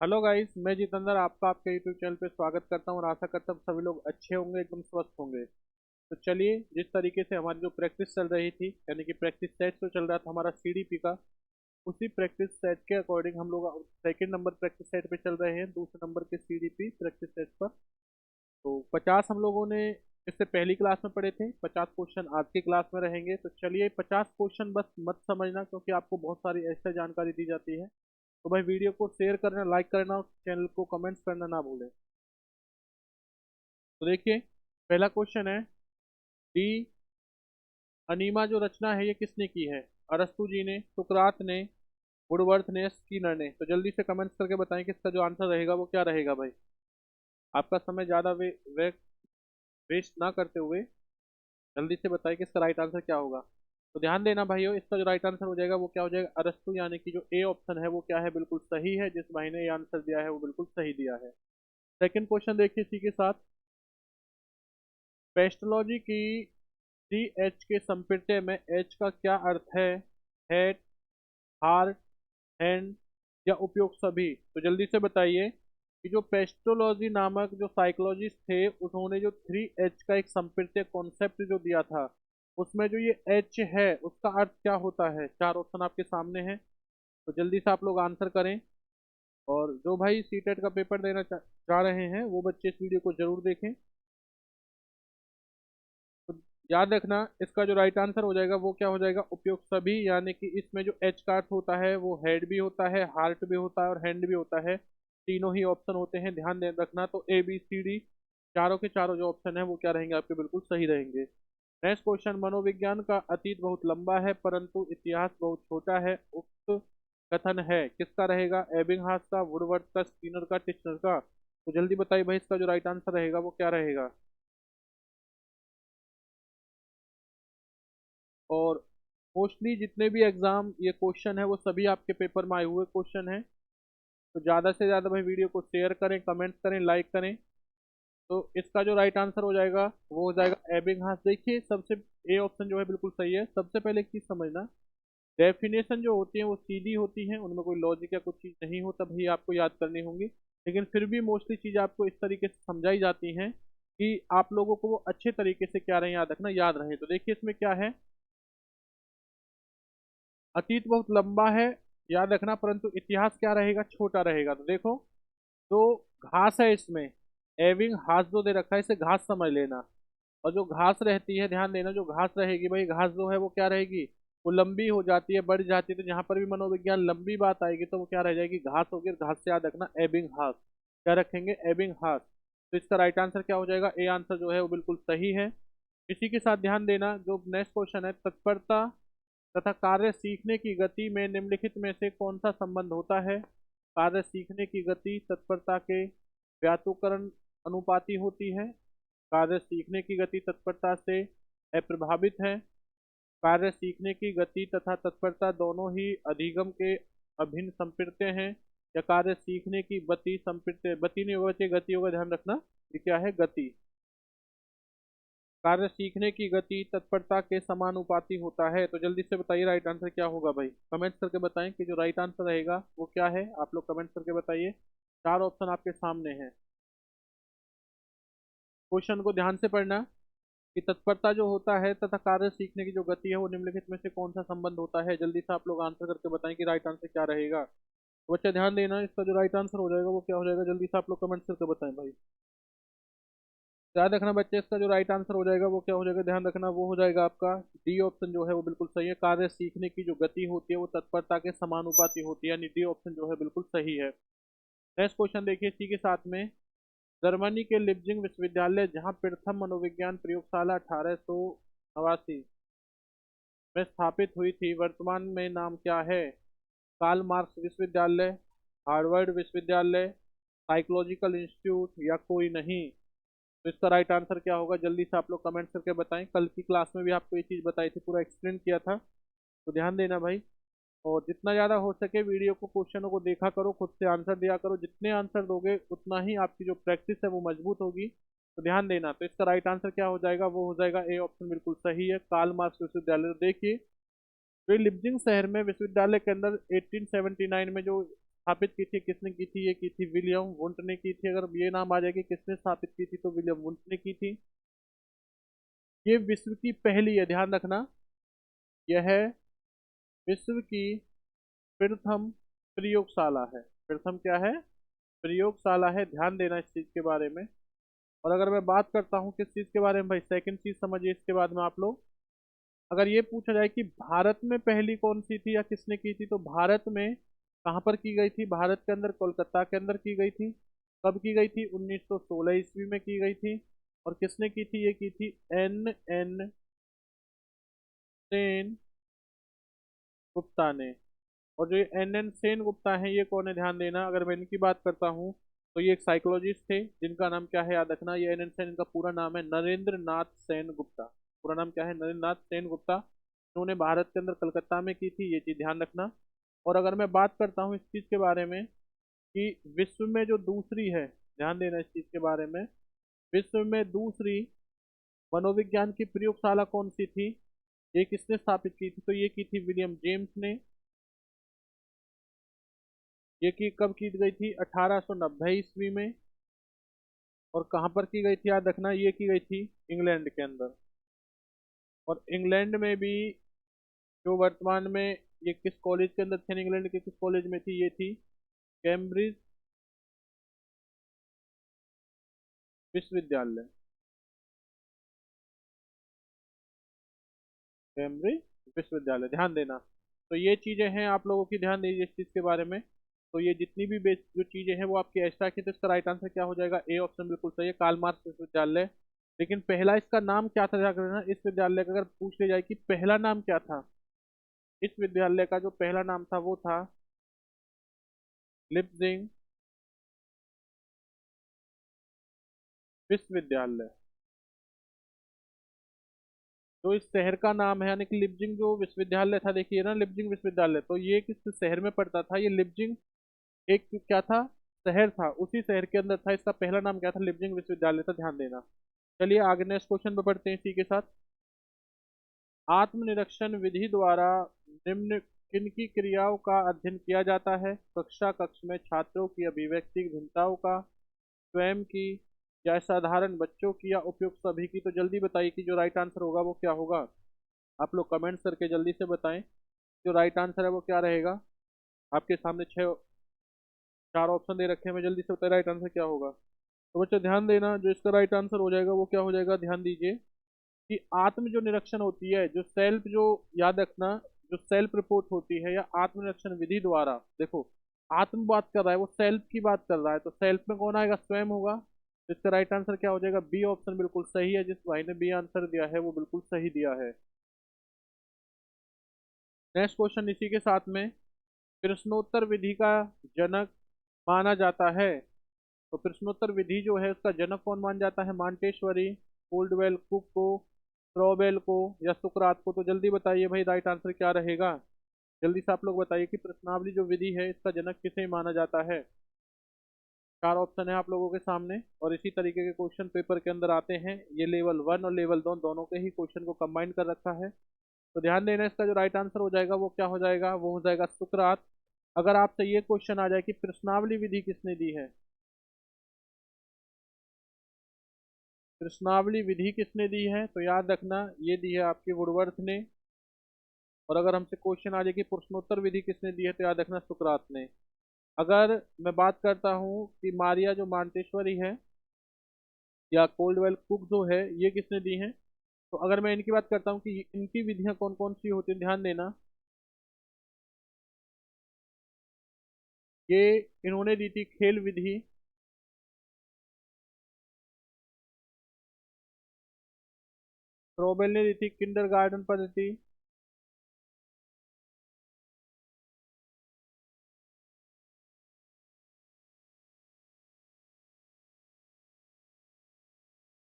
Hello guys, मैं जितेंद्र आपका आपके यूट्यूब चैनल पे स्वागत करता हूँ और आशा करता हूँ सभी लोग अच्छे होंगे, एकदम स्वस्थ होंगे। तो चलिए, जिस तरीके से हमारी जो प्रैक्टिस चल रही थी, यानी कि प्रैक्टिस सेट जो चल रहा था हमारा सीडीपी का, उसी प्रैक्टिस सेट के अकॉर्डिंग हम लोग सेकंड नंबर प्रैक्टिस सेट पे चल रहे हैं, दूसरे नंबर के सीडीपी प्रैक्टिस सेट पर। तो 50 हम लोगों ने इससे पहली क्लास में पढ़े थे, 50 क्वेश्चन आज की क्लास में रहेंगे। तो चलिए, 50 क्वेश्चन बस मत समझना, क्योंकि आपको बहुत सारी एक्स्ट्रा जानकारी दी जाती है। तो भाई, वीडियो को शेयर करना, लाइक करना और चैनल को कमेंट्स करना ना भूलें। तो देखिए, पहला क्वेश्चन है, दी अनीमा जो रचना है ये किसने की है? अरस्तु जी ने, सुकरात ने, वुडवर्थ ने, स्कीनर ने। तो जल्दी से कमेंट्स करके बताएं कि इसका जो आंसर रहेगा वो क्या रहेगा भाई। आपका समय ज़्यादा वेस्ट ना करते हुए जल्दी से बताएं कि इसका राइट आंसर क्या होगा। तो ध्यान देना भाइयों, इसका जो राइट आंसर हो जाएगा वो क्या हो जाएगा? अरस्तु, यानी कि जो ए ऑप्शन है वो क्या है, बिल्कुल सही है। जिस भाई ने ये आंसर दिया है वो बिल्कुल सही दिया है। सेकंड क्वेश्चन देखिए इसी के साथ, पेस्टोलॉजी की सी एच के संपित्य में एच का क्या अर्थ है? हेड, हार्ट, हैंड या उपयोग सभी? तो जल्दी से बताइए कि जो पेस्टोलॉजी नामक जो साइकोलॉजिस्ट थे, उन्होंने जो 3H का एक संपित्य कॉन्सेप्ट जो दिया था, उसमें जो ये एच है उसका अर्थ क्या होता है? चार ऑप्शन आपके सामने हैं, तो जल्दी से आप लोग आंसर करें। और जो भाई सीटेट का पेपर देना चाह रहे हैं वो बच्चे इस वीडियो को जरूर देखें। तो याद रखना, इसका जो राइट आंसर हो जाएगा वो क्या हो जाएगा? उपयुक्त सभी, यानी कि इसमें जो एच का अर्थ होता है वो हेड भी होता है, हार्ट भी होता है और हैंड भी होता है। तीनों ही ऑप्शन होते हैं, ध्यान दे रखना। तो ए बी सी डी चारों के चारों जो ऑप्शन है वो क्या रहेंगे आपके? बिल्कुल सही रहेंगे। नेक्स्ट क्वेश्चन, मनोविज्ञान का अतीत बहुत लंबा है परंतु इतिहास बहुत छोटा है, उक्त कथन है किसका रहेगा? एबिंगहास का, वुडवर्थ का, स्किनर का, टिचनर का? तो जल्दी बताइए भाई, इसका जो राइट आंसर रहेगा वो क्या रहेगा। और मोस्टली जितने भी एग्जाम ये क्वेश्चन है वो सभी आपके पेपर में आए हुए क्वेश्चन हैं। तो ज़्यादा से ज़्यादा भाई वीडियो को शेयर करें, कमेंट करें, लाइक करें। तो इसका जो राइट आंसर हो जाएगा वो हो जाएगा एबिंगहास। देखिए, सबसे ए ऑप्शन जो है बिल्कुल सही है। सबसे पहले एक चीज़ समझना, डेफिनेशन जो होती है वो सीधी होती है, उनमें कोई लॉजिक या कुछ चीज़ नहीं होता भाई, आपको याद करनी होंगी। लेकिन फिर भी मोस्टली चीज़ आपको इस तरीके से समझाई जाती हैं कि आप लोगों को वो अच्छे तरीके से क्या रहे याद रखना, याद रहे। तो देखिए, इसमें क्या है, अतीत बहुत लंबा है, याद रखना, परंतु इतिहास क्या रहेगा? छोटा रहेगा। तो देखो, जो घास है इसमें, एविंग घास जो दे रखा है, इसे घास समझ लेना। और जो घास रहती है, ध्यान देना, जो घास रहेगी भाई, घास जो है वो क्या रहेगी? वो लंबी हो जाती है, बढ़ जाती है। तो जहां पर भी मनोविज्ञान लंबी बात आएगी तो वो क्या रह जाएगी? घास होगी। और घास से याद रखना एबिंग हास, क्या रखेंगे? एबिंग हास। तो इसका राइट आंसर क्या हो जाएगा? ए आंसर जो है वो बिल्कुल सही है। इसी के साथ ध्यान देना, जो नेक्स्ट क्वेश्चन है, तत्परता तथा कार्य सीखने की गति में निम्नलिखित में से कौन सा संबंध होता है? कार्य सीखने की गति तत्परता के व्यातुकरण अनुपाती होती है। कार्य सीखने की गति तत्परता से अप्रभावित है। कार्य सीखने की गति तथा तत्परता दोनों ही अधिगम के अभिन्न संपृक्त्य हैं। या कार्य सीखने की गति संपृक्त्य, गति नहीं होगा बच्चे, गति होगा, ध्यान रखना। ये क्या है? गति। कार्य सीखने की गति तत्परता के समानुपाती होता है। तो जल्दी से बताइए राइट आंसर क्या होगा भाई। कमेंट्स करके बताएं कि जो राइट आंसर रहेगा वो क्या है। आप लोग कमेंट्स करके बताइए, चार ऑप्शन आपके सामने हैं। क्वेश्चन को ध्यान से पढ़ना कि तत्परता जो होता है तथा कार्य सीखने की जो गति है वो निम्नलिखित में से कौन सा संबंध होता है? जल्दी से आप लोग आंसर करके बताएं कि राइट आंसर क्या रहेगा। तो बच्चा ध्यान देना, इसका जो राइट आंसर हो जाएगा वो क्या हो जाएगा? जल्दी से आप लोग कमेंट्स करके बताएं भाई। याद रखना बच्चे, इसका जो राइट आंसर हो जाएगा वो क्या हो जाएगा? ध्यान रखना, वो हो जाएगा आपका डी ऑप्शन जो है वो बिल्कुल सही है। कार्य सीखने की जो गति होती है वो तत्परता के समानुपाती होती है, यानी डी ऑप्शन जो है बिल्कुल सही है। नेक्स्ट क्वेश्चन देखिए इसी के साथ में, जर्मनी के लिप्जिंग विश्वविद्यालय जहां प्रथम मनोविज्ञान प्रयोगशाला 1889 में स्थापित हुई थी, वर्तमान में नाम क्या है? कार्ल मार्क्स विश्वविद्यालय, हार्वर्ड विश्वविद्यालय, साइकोलॉजिकल इंस्टीट्यूट या कोई नहीं? तो इसका राइट आंसर क्या होगा? जल्दी से आप लोग कमेंट करके बताएं। कल की क्लास में भी आपको ये चीज़ बताई थी, पूरा एक्सप्लेन किया था। तो ध्यान देना भाई। और जितना ज़्यादा हो सके वीडियो को, क्वेश्चनों को देखा करो, खुद से आंसर दिया करो। जितने आंसर दोगे उतना ही आपकी जो प्रैक्टिस है वो मजबूत होगी। तो ध्यान देना। तो इसका राइट आंसर क्या हो जाएगा? वो हो जाएगा ए ऑप्शन बिल्कुल सही है, कार्ल मार्क्स विश्वविद्यालय। तो देखिए, तो ये लिप्जिंग शहर में विश्वविद्यालय के अंदर 1879 में जो स्थापित की थी, किसने की थी? ये की थी विलियम वुंट ने की थी। अगर ये नाम आ जाएगी किसने स्थापित की थी, तो विलियम वुंट ने की थी। ये विश्व की पहली है, ध्यान रखना, यह विश्व की प्रथम प्रयोगशाला है। प्रथम क्या है? प्रयोगशाला है, ध्यान देना इस चीज के बारे में। और अगर मैं बात करता हूँ किस चीज के बारे में, भाई सेकंड चीज समझिए इसके बाद में आप लोग। अगर ये पूछा जाए कि भारत में पहली कौन सी थी या किसने की थी, तो भारत में कहाँ पर की गई थी? भारत के अंदर कोलकाता के अंदर की गई थी। कब की गई थी? 1916 ईस्वी में की गई थी। और किसने की थी? ये की थी एन एन सेन गुप्ता ने। और जो ये एन एन सेन गुप्ता है, ये कौन है? ध्यान देना, अगर मैं इनकी बात करता हूँ तो ये एक साइकोलॉजिस्ट थे जिनका नाम क्या है, याद रखना, ये एन एन सेन, इनका पूरा नाम है नरेंद्र नाथ सेन गुप्ता। पूरा नाम क्या है? नरेंद्र नाथ सेन गुप्ता। इन्होंने भारत के अंदर कलकत्ता में की थी, ये चीज ध्यान रखना। और अगर मैं बात करता हूँ इस चीज के बारे में कि विश्व में जो दूसरी है, ध्यान देना इस चीज के बारे में, विश्व में दूसरी मनोविज्ञान की प्रयोगशाला कौन सी थी? ये किसने स्थापित की थी? तो ये की थी विलियम जेम्स ने। ये की कब की गई थी? 1890 ईस्वी में। और कहाँ पर की गई थी, याद रखना, ये की गई थी इंग्लैंड के अंदर। और इंग्लैंड में भी जो वर्तमान में, ये किस कॉलेज के अंदर थे? इंग्लैंड के किस कॉलेज में थी? ये थी कैम्ब्रिज विश्वविद्यालय। कैम्ब्रिज विश्वविद्यालय, ध्यान देना। तो ये चीजें हैं आप लोगों की, ध्यान दीजिए इस चीज के बारे में। तो ये जितनी भी बेस जो चीजें हैं वो आपकी एक्स्ट्रा की, तो इसका राइट आंसर क्या हो जाएगा? ए ऑप्शन बिल्कुल सही है, कार्ल मार्क्स विश्वविद्यालय। लेकिन पहला इसका नाम क्या था, ध्यान रखना, इस विद्यालय का अगर पूछ लिया जाए कि पहला नाम क्या था, इस विद्यालय का जो पहला नाम था वो था लिप्जिंग विश्वविद्यालय। तो इस शहर का नाम है, यानी कि लिप्जिंग जो विश्वविद्यालय था, देखिए ना, लिप्जिंग विश्वविद्यालय, तो ये किस शहर में पड़ता था? ये लिप्जिंग एक क्या था? शहर था, उसी शहर के अंदर था। इसका पहला नाम क्या था? लिप्जिंग विश्वविद्यालय था, ध्यान देना। चलिए आगे नेक्स्ट क्वेश्चन पे बढ़ते हैं इसी के साथ। आत्मनिरीक्षण विधि द्वारा निम्न किन की क्रियाओं का अध्ययन किया जाता है? कक्षा कक्ष में छात्रों की अभिव्यक्ति भिन्नताओं का, स्वयं की, या साधारण बच्चों की, या उपयुक्त सभी की? तो जल्दी बताइए कि जो राइट आंसर होगा वो क्या होगा। आप लोग कमेंट्स करके जल्दी से बताएं जो राइट आंसर है वो क्या रहेगा। आपके सामने छह चार ऑप्शन दे रखे हैं, मैं जल्दी से बताइए राइट आंसर क्या होगा। तो बच्चों ध्यान देना, जो इसका राइट आंसर हो जाएगा वो क्या हो जाएगा, ध्यान दीजिए कि आत्म जो निरीक्षण होती है, जो सेल्फ, जो, याद रखना, जो सेल्फ रिपोर्ट होती है या आत्मनिरीक्षण विधि द्वारा, देखो आत्म बात कर रहा है, वो सेल्फ की बात कर रहा है, तो सेल्फ में कौन आएगा? स्वयं होगा। तो इसका राइट आंसर क्या हो जाएगा? बी ऑप्शन बिल्कुल सही है। जिस भाई ने बी आंसर दिया है वो बिल्कुल सही दिया है। नेक्स्ट क्वेश्चन इसी के साथ में, प्रश्नोत्तर विधि का जनक माना जाता है। तो प्रश्नोत्तर विधि जो है उसका जनक कौन मान जाता है? मांटेश्वरी, कोल्डवेल, कुक को, फ्रोबेल को, या सुकरात को? तो जल्दी बताइए भाई राइट आंसर क्या रहेगा। जल्दी से आप लोग बताइए कि प्रश्नावली जो विधि है इसका जनक किसे माना जाता है। चार ऑप्शन है आप लोगों के सामने, और इसी तरीके के क्वेश्चन पेपर के अंदर आते हैं। ये लेवल 1 और लेवल 2 दोनों के ही क्वेश्चन को कंबाइन कर रखा है। तो ध्यान देना, इसका जो राइट आंसर हो जाएगा वो क्या हो जाएगा? वो हो जाएगा सुकरात। अगर आपसे ये क्वेश्चन आ जाए कि प्रश्नावली विधि किसने दी है, प्रश्नावली विधि किसने दी है, तो याद रखना ये दी है आपके वुडवर्थ ने। और अगर हमसे क्वेश्चन आ जाए कि प्रश्नोत्तर विधि किसने दी है, तो याद रखना सुकरात ने। अगर मैं बात करता हूँ कि मारिया जो मांटेश्वरी है या कोल्डवेल कुक जो है, ये किसने दी है, तो अगर मैं इनकी बात करता हूँ कि इनकी विधियां कौन कौन सी होती हैं, ध्यान देना, ये इन्होंने दी थी खेल विधि, फ्रोबेल ने दी थी किंडरगार्टन पद्धति,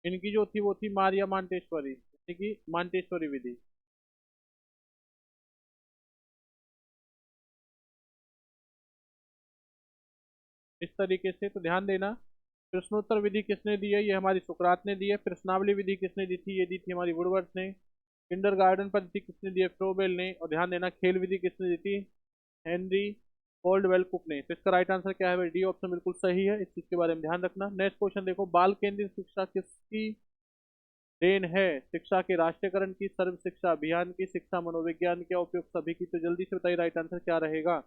इनकी जो थी वो थी मारिया मांटेश्वरी, यानी कि मांटेश्वरी विधि। इस तरीके से तो ध्यान देना, प्रश्नोत्तर विधि किसने दी है, ये हमारी सुकरात ने दी है। प्रश्नावली विधि किसने दी थी, ये दी थी हमारी वुडवर्थ ने। किंडरगार्टन पद्धति किसने दी है, फ्रोबेल ने। और ध्यान देना खेल विधि किसने दी थी, हेनरी कोल्ड वेल कुक ने। तो इसका राइट आंसर क्या है भाई? डी ऑप्शन बिल्कुल सही है, इस चीज के बारे में ध्यान रखना। नेक्स्ट क्वेश्चन देखो, बाल केंद्रित शिक्षा किसकी देन है? शिक्षा के राष्ट्रीयकरण की, सर्व शिक्षा अभियान की, शिक्षा मनोविज्ञान के, उपयोग सभी की। तो जल्दी से बताइए राइट आंसर क्या रहेगा?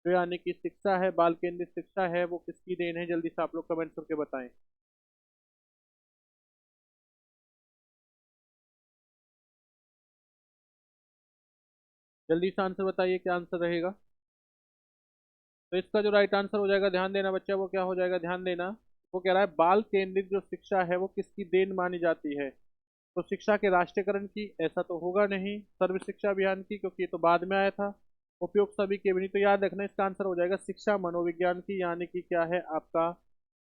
तो यानी कि शिक्षा है, बाल केंद्रित शिक्षा है, वो किसकी देन है? जल्दी से आप लोग कमेंट करके बताएं। जल्दी से आंसर बताइए, क्या आंसर रहेगा? तो इसका जो राइट आंसर हो जाएगा, ध्यान देना बच्चा, वो क्या हो जाएगा? ध्यान देना। वो कह रहा है बाल केंद्रित जो शिक्षा है वो किसकी देन मानी जाती है? तो शिक्षा के राष्ट्रीयकरण की, ऐसा तो होगा नहीं। सर्व शिक्षा अभियान की, क्योंकि ये तो बाद में आया था। उपयोग सभी के भी नहीं। तो याद रखना, इसका आंसर हो जाएगा शिक्षा मनोविज्ञान की, यानी कि क्या है आपका?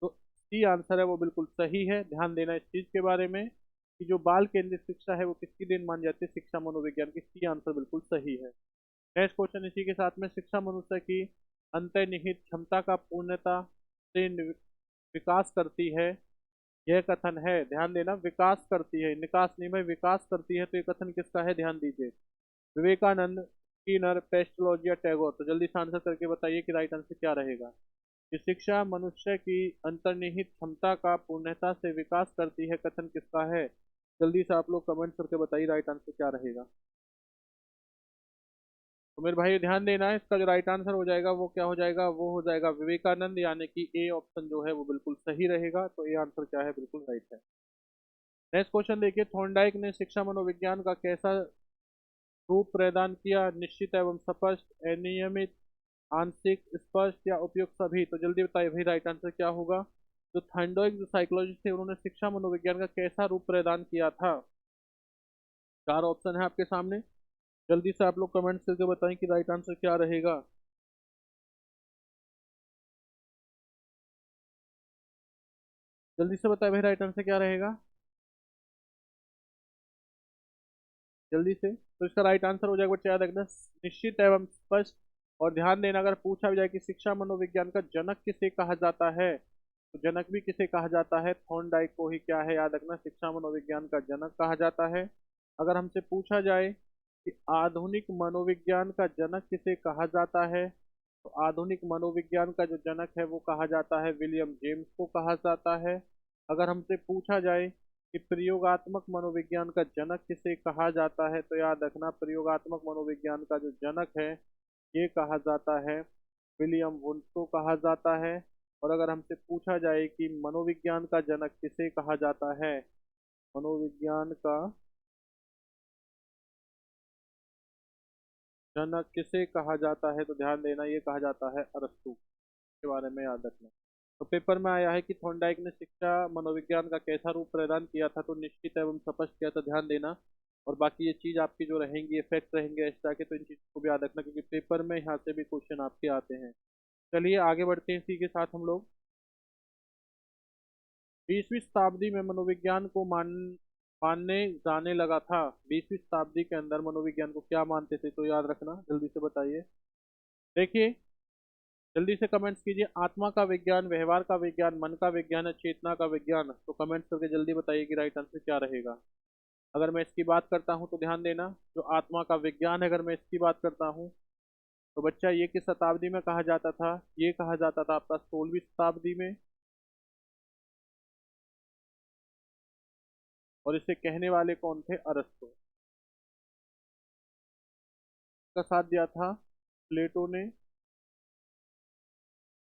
तो सी आंसर है वो बिल्कुल सही है। ध्यान देना इस चीज के बारे में कि जो बाल केंद्रित शिक्षा है वो किसकी देन मानी जाती है? शिक्षा मनोविज्ञान की। सी आंसर बिल्कुल सही है। नेक्स्ट क्वेश्चन इसी के साथ में, शिक्षा मनुष्य की अंतर्निहित क्षमता का पूर्णता से विकास करती है, यह कथन है। ध्यान देना, विकास करती है, निकास नहीं भाई, विकास करती है। तो ये कथन किसका है? ध्यान दीजिए। विवेकानंद, स्किनर, पेस्टोलॉजी या टैगोर। तो जल्दी से आंसर करके बताइए कि राइट आंसर क्या रहेगा? कि शिक्षा मनुष्य की अंतर्निहित क्षमता का पूर्णता से विकास करती है, कथन किसका है? जल्दी से आप लोग कमेंट करके बताइए राइट आंसर क्या रहेगा? तो मेरे भाई ध्यान देना है, इसका जो राइट आंसर हो जाएगा वो क्या हो जाएगा? वो हो जाएगा विवेकानंद, यानी कि ए ऑप्शन जो है वो बिल्कुल सही रहेगा। तो ए आंसर क्या है? बिल्कुल राइट है। नेक्स्ट क्वेश्चन देखिए, थॉर्नडाइक ने शिक्षा मनोविज्ञान का कैसा रूप प्रदान किया? निश्चित एवं स्पष्ट, अनियमित, आंशिक, स्पष्ट या उपयुक्त सभी। तो जल्दी बताइए भाई राइट आंसर क्या होगा? तो थॉर्नडाइक जो साइकोलॉजिस्ट थे, उन्होंने शिक्षा मनोविज्ञान का कैसा रूप प्रदान किया था? चार ऑप्शन है आपके सामने, जल्दी से आप लोग कमेंट करके बताएं कि राइट आंसर क्या रहेगा? जल्दी से बताएं भाई राइट आंसर क्या रहेगा? जल्दी से। तो इसका राइट आंसर हो जाएगा बच्चा, याद रखना, निश्चित एवं स्पष्ट। और ध्यान देना, अगर पूछा भी जाए कि शिक्षा मनोविज्ञान का जनक किसे कहा जाता है, तो जनक भी किसे कहा जाता है? थॉर्नडाइक को ही क्या है? याद रखना, शिक्षा मनोविज्ञान का जनक कहा जाता है। अगर हमसे पूछा जाए कि आधुनिक मनोविज्ञान का जनक किसे कहा जाता है, तो आधुनिक मनोविज्ञान का जो जनक है वो कहा जाता है विलियम जेम्स को कहा जाता है। अगर हमसे पूछा जाए कि प्रयोगात्मक मनोविज्ञान का जनक किसे कहा जाता है, तो याद रखना, प्रयोगात्मक मनोविज्ञान का जो जनक है ये कहा जाता है विलियम वुंश को कहा जाता है। और अगर हमसे पूछा जाए कि मनोविज्ञान का जनक किसे कहा जाता है, मनोविज्ञान का जनक किसे कहा जाता है, तो ध्यान देना, ये कहा जाता है अरस्तु। के बारे में याद रखना। तो पेपर में आया है कि थॉर्नडाइक ने शिक्षा मनोविज्ञान का कैसा रूप प्रदान किया था? तो निश्चित एवं स्पष्ट किया था। ध्यान देना। और बाकी ये चीज आपकी जो रहेंगी, ये फैक्ट रहेंगे एक्स्ट्रा के, तो इन चीजों को भी याद रखना, क्योंकि पेपर में यहाँ से भी क्वेश्चन आपके आते हैं। चलिए आगे बढ़ते हैं इसी के साथ हम लोग। 20वीं शताब्दी में मनोविज्ञान को मानने जाने लगा था। 20वीं शताब्दी के अंदर मनोविज्ञान को क्या मानते थे? तो याद रखना, जल्दी से बताइए। देखिए, जल्दी से कमेंट्स कीजिए। आत्मा का विज्ञान, व्यवहार का विज्ञान, मन का विज्ञान है, चेतना का विज्ञान। तो कमेंट्स करके जल्दी बताइए कि राइट आंसर क्या रहेगा? अगर मैं इसकी बात करता हूँ तो ध्यान देना, जो आत्मा का विज्ञान है, अगर मैं इसकी बात करता हूँ तो बच्चा ये किस शताब्दी में कहा जाता था? ये कहा जाता था आपका 16वीं शताब्दी में। और इसे कहने वाले कौन थे? अरस्तु। का साथ दिया था प्लेटो ने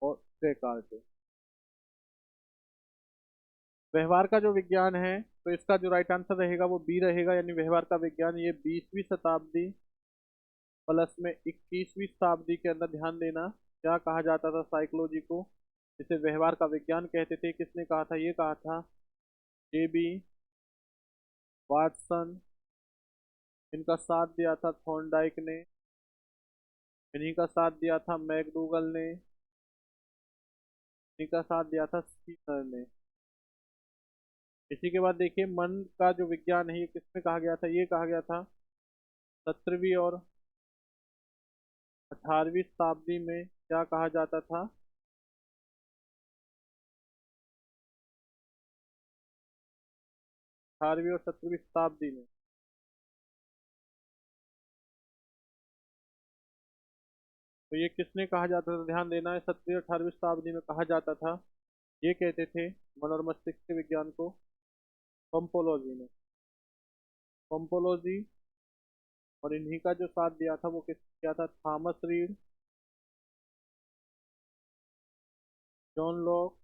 और डेकार्ट। व्यवहार का जो विज्ञान है, तो इसका जो राइट आंसर रहेगा वो बी रहेगा, यानी व्यवहार का विज्ञान ये 20वीं शताब्दी प्लस में 21वीं शताब्दी के अंदर। ध्यान देना, क्या कहा जाता था साइकोलॉजी को? जिसे व्यवहार का विज्ञान कहते थे। किसने कहा था? ये कहा था जेबी वाटसन। इनका साथ दिया था थॉर्नडाइक ने। इन्हीं का साथ दिया था मैकडूगल ने। इन्हीं का साथ दिया था स्कीनर ने। इसी के बाद देखिए, मन का जो विज्ञान है ये किसमें कहा गया था? ये कहा गया था 17वीं और 18वीं शताब्दी में। क्या कहा जाता था? 18वीं और 17वीं शताब्दी में। तो ये किसने कहा जाता था, ध्यान देना है, 17वीं 18वीं शताब्दी में कहा जाता था। ये कहते थे मन और मस्तिष्क के विज्ञान को पंपोलॉजी ने, पंपोलॉजी। और इन्हीं का जो साथ दिया था वो किस क्या था, थॉमस रीड, जॉन लॉक।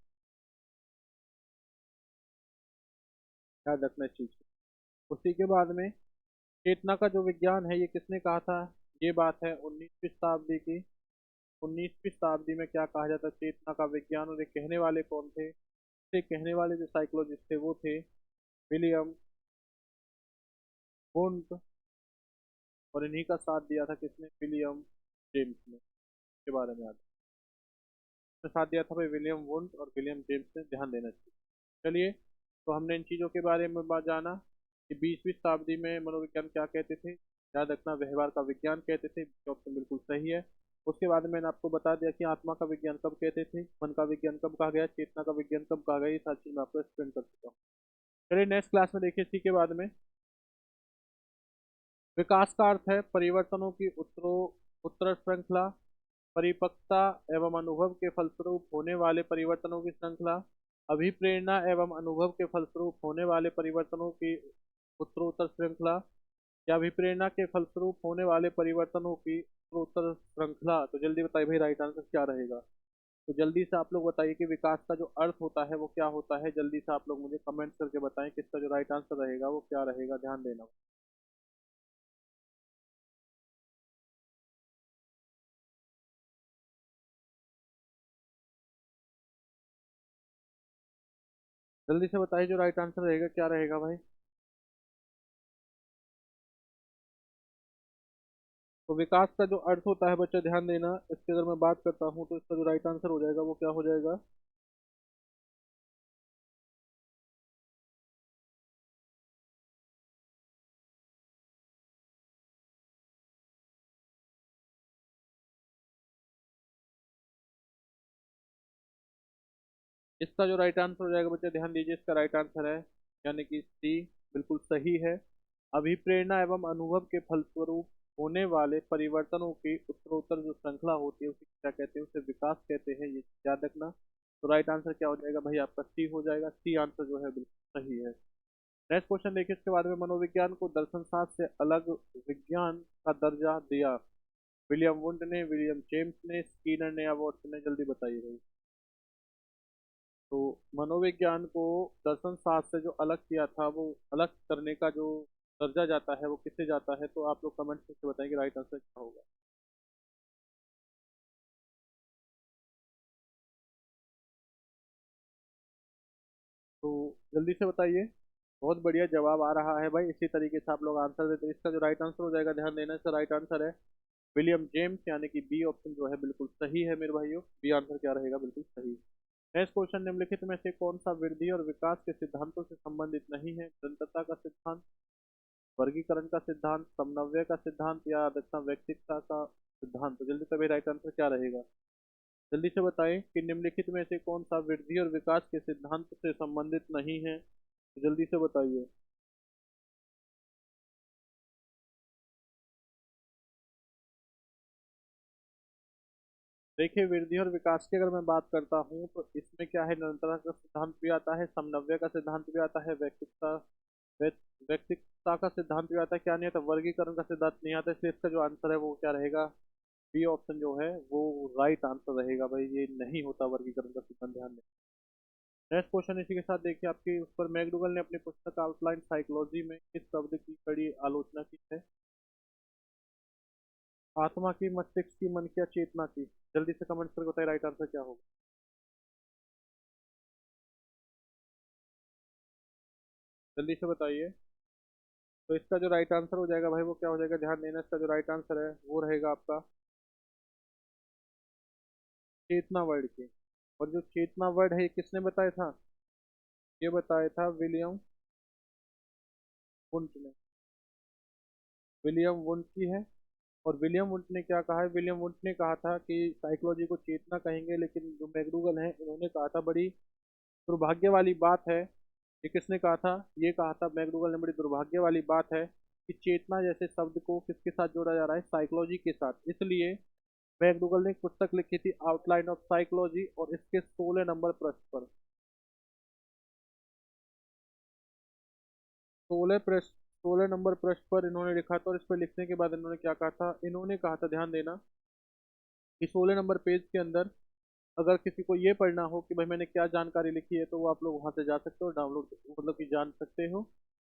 याद रखना इस चीज को। उसी के बाद में चेतना का जो विज्ञान है ये किसने कहा था, ये बात है 19वीं शताब्दी की। 19वीं शताब्दी में क्या कहा जाता, चेतना का विज्ञान, और ये कहने वाले कौन थे, ये कहने वाले जो साइकोलॉजिस्ट थे वो थे विलियम वुंट। और इन्हीं का साथ दिया था किसने, विलियम जेम्स ने। इसके बारे में याद, इसने साथ दिया था भाई विलियम वुंट और विलियम जेम्स ने, ध्यान देना चाहिए। चलिए, तो हमने इन चीज़ों के बारे में जाना कि 20वीं शताब्दी में मनोविज्ञान क्या कहते थे। याद रखना, व्यवहार का विज्ञान कहते थे, ऑप्शन बिल्कुल सही है। उसके बाद मैंने आपको बता दिया कि आत्मा का विज्ञान कब कहते थे, मन का विज्ञान कब कहा गया, चेतना का विज्ञान कब कहा गया, ये सारी चीज मैं आपको एक्सप्लेन कर चुका हूँ। चलिए नेक्स्ट क्लास में देखिए इसी के बाद में। विकास का अर्थ है परिवर्तनों की उत्तर श्रृंखला, परिपक्वता एवं अनुभव के फलस्वरूप होने वाले परिवर्तनों की श्रृंखला, अभिप्रेरणा एवं अनुभव के फलस्वरूप होने वाले परिवर्तनों की उत्तरोत्तर श्रृंखला, या अभिप्रेरणा के फलस्वरूप होने वाले परिवर्तनों की उत्तरोत्तर श्रृंखला। तो जल्दी बताइए भाई राइट आंसर क्या रहेगा। तो जल्दी से आप लोग बताइए कि विकास का जो अर्थ होता है वो क्या होता है। जल्दी से आप लोग मुझे कमेंट करके बताएं कि इसका जो राइट आंसर रहेगा वो क्या रहेगा, ध्यान देना। जल्दी से बताइए जो राइट आंसर रहेगा क्या रहेगा भाई। तो विकास का जो अर्थ होता है बच्चा, ध्यान देना, इसकी अगर मैं बात करता हूँ तो इसका जो राइट आंसर हो जाएगा वो क्या हो जाएगा। इसका जो राइट आंसर हो जाएगा बच्चा, ध्यान दीजिए, इसका राइट आंसर है यानी कि सी, बिल्कुल सही है। अभिप्रेरणा एवं अनुभव के फलस्वरूप होने वाले परिवर्तनों की उत्तरोत्तर जो श्रृंखला होती है उसे क्या कहते हैं, उसे विकास कहते हैं, ये याद रखना। तो राइट आंसर क्या हो जाएगा भाई आपका, सी हो जाएगा। सी आंसर जो है बिल्कुल सही है। नेक्स्ट क्वेश्चन देखिए, इसके बाद में मनोविज्ञान को दर्शन शास्त्र से अलग विज्ञान का दर्जा दिया, विलियम वुंड ने, विलियम जेम्स ने, स्कीनर ने, या वॉटसन ने, जल्दी बताइए भाई। तो मनोविज्ञान को दर्शन शास्त्र से जो अलग किया था, वो अलग करने का जो दर्जा जाता है वो किससे जाता है, तो आप लोग कमेंट करके बताएंगे राइट आंसर क्या होगा। तो जल्दी से बताइए। बहुत बढ़िया जवाब आ रहा है भाई, इसी तरीके से आप लोग आंसर देते हैं। इसका जो राइट आंसर हो जाएगा, ध्यान देना, इसका राइट आंसर है विलियम जेम्स, यानी कि बी ऑप्शन जो है बिल्कुल सही है मेरे भाइयों। बी आंसर क्या रहेगा, बिल्कुल सही। नेक्स्ट क्वेश्चन, निम्नलिखित में से कौन सा वृद्धि और विकास के सिद्धांतों से संबंधित नहीं है, दंतता का सिद्धांत, वर्गीकरण का सिद्धांत, समन्वय का सिद्धांत, या दक्षता व्यक्तिकता का सिद्धांत। तो जल्दी से राइट आंसर क्या रहेगा, जल्दी से बताएं कि निम्नलिखित में से कौन सा वृद्धि और विकास के सिद्धांत से संबंधित नहीं है। तो जल्दी से बताइए। देखिए, वृद्धि और विकास की अगर मैं बात करता हूँ तो इसमें क्या है, निरंतरता का सिद्धांत भी आता है, समन्वय का सिद्धांत भी आता है, व्यक्तिकता का सिद्धांत भी आता है, क्या नहीं आता, वर्गीकरण का सिद्धांत नहीं आता। इसलिए इसका जो आंसर है वो क्या रहेगा, बी ऑप्शन जो है वो राइट आंसर रहेगा भाई, ये नहीं होता वर्गीकरण का सिद्धांत, ध्यान दें। नेक्स्ट क्वेश्चन इसी के साथ देखिए आपके उस पर, मैकडूगल ने अपनी पुस्तक आउटलाइन साइकोलॉजी में किस शब्द की कड़ी आलोचना की है, आत्मा की, मस्तिष्क की, मन की, या चेतना की। जल्दी से कमेंट करके बताइए राइट आंसर क्या होगा। जल्दी से बताइए। तो इसका जो राइट आंसर हो जाएगा भाई वो क्या हो जाएगा, ध्यान देना, इसका जो राइट आंसर है वो रहेगा आपका चेतना वर्ड की। और जो चेतना वर्ड है ये किसने बताया था, ये बताया था विलियम वुंट ने, विलियम वुंट की है। और विलियम वुंट ने क्या कहा है, विलियम वुंट ने कहा था कि साइकोलॉजी को चेतना कहेंगे, लेकिन जो मैकडूगल है इन्होंने कहा था, बड़ी दुर्भाग्य वाली बात है। ये किसने कहा था, ये कहा था मैकडूगल ने, बड़ी दुर्भाग्य वाली बात है कि चेतना जैसे शब्द को किसके साथ जोड़ा जा रहा है, साइकोलॉजी के साथ। इसलिए मैकडूगल ने एक पुस्तक लिखी थी आउटलाइन ऑफ साइकोलॉजी, और इसके 16 नंबर पृष्ठ पर, 16 नंबर पृष्ठ पर इन्होंने लिखा था। और इस पर लिखने के बाद इन्होंने क्या कहा था, इन्होंने कहा था, ध्यान देना, कि 16 नंबर पेज के अंदर अगर किसी को ये पढ़ना हो कि भाई मैंने क्या जानकारी लिखी है, तो वो आप लोग वहां से जा सकते हो, डाउनलोड मतलब कि जान सकते हो,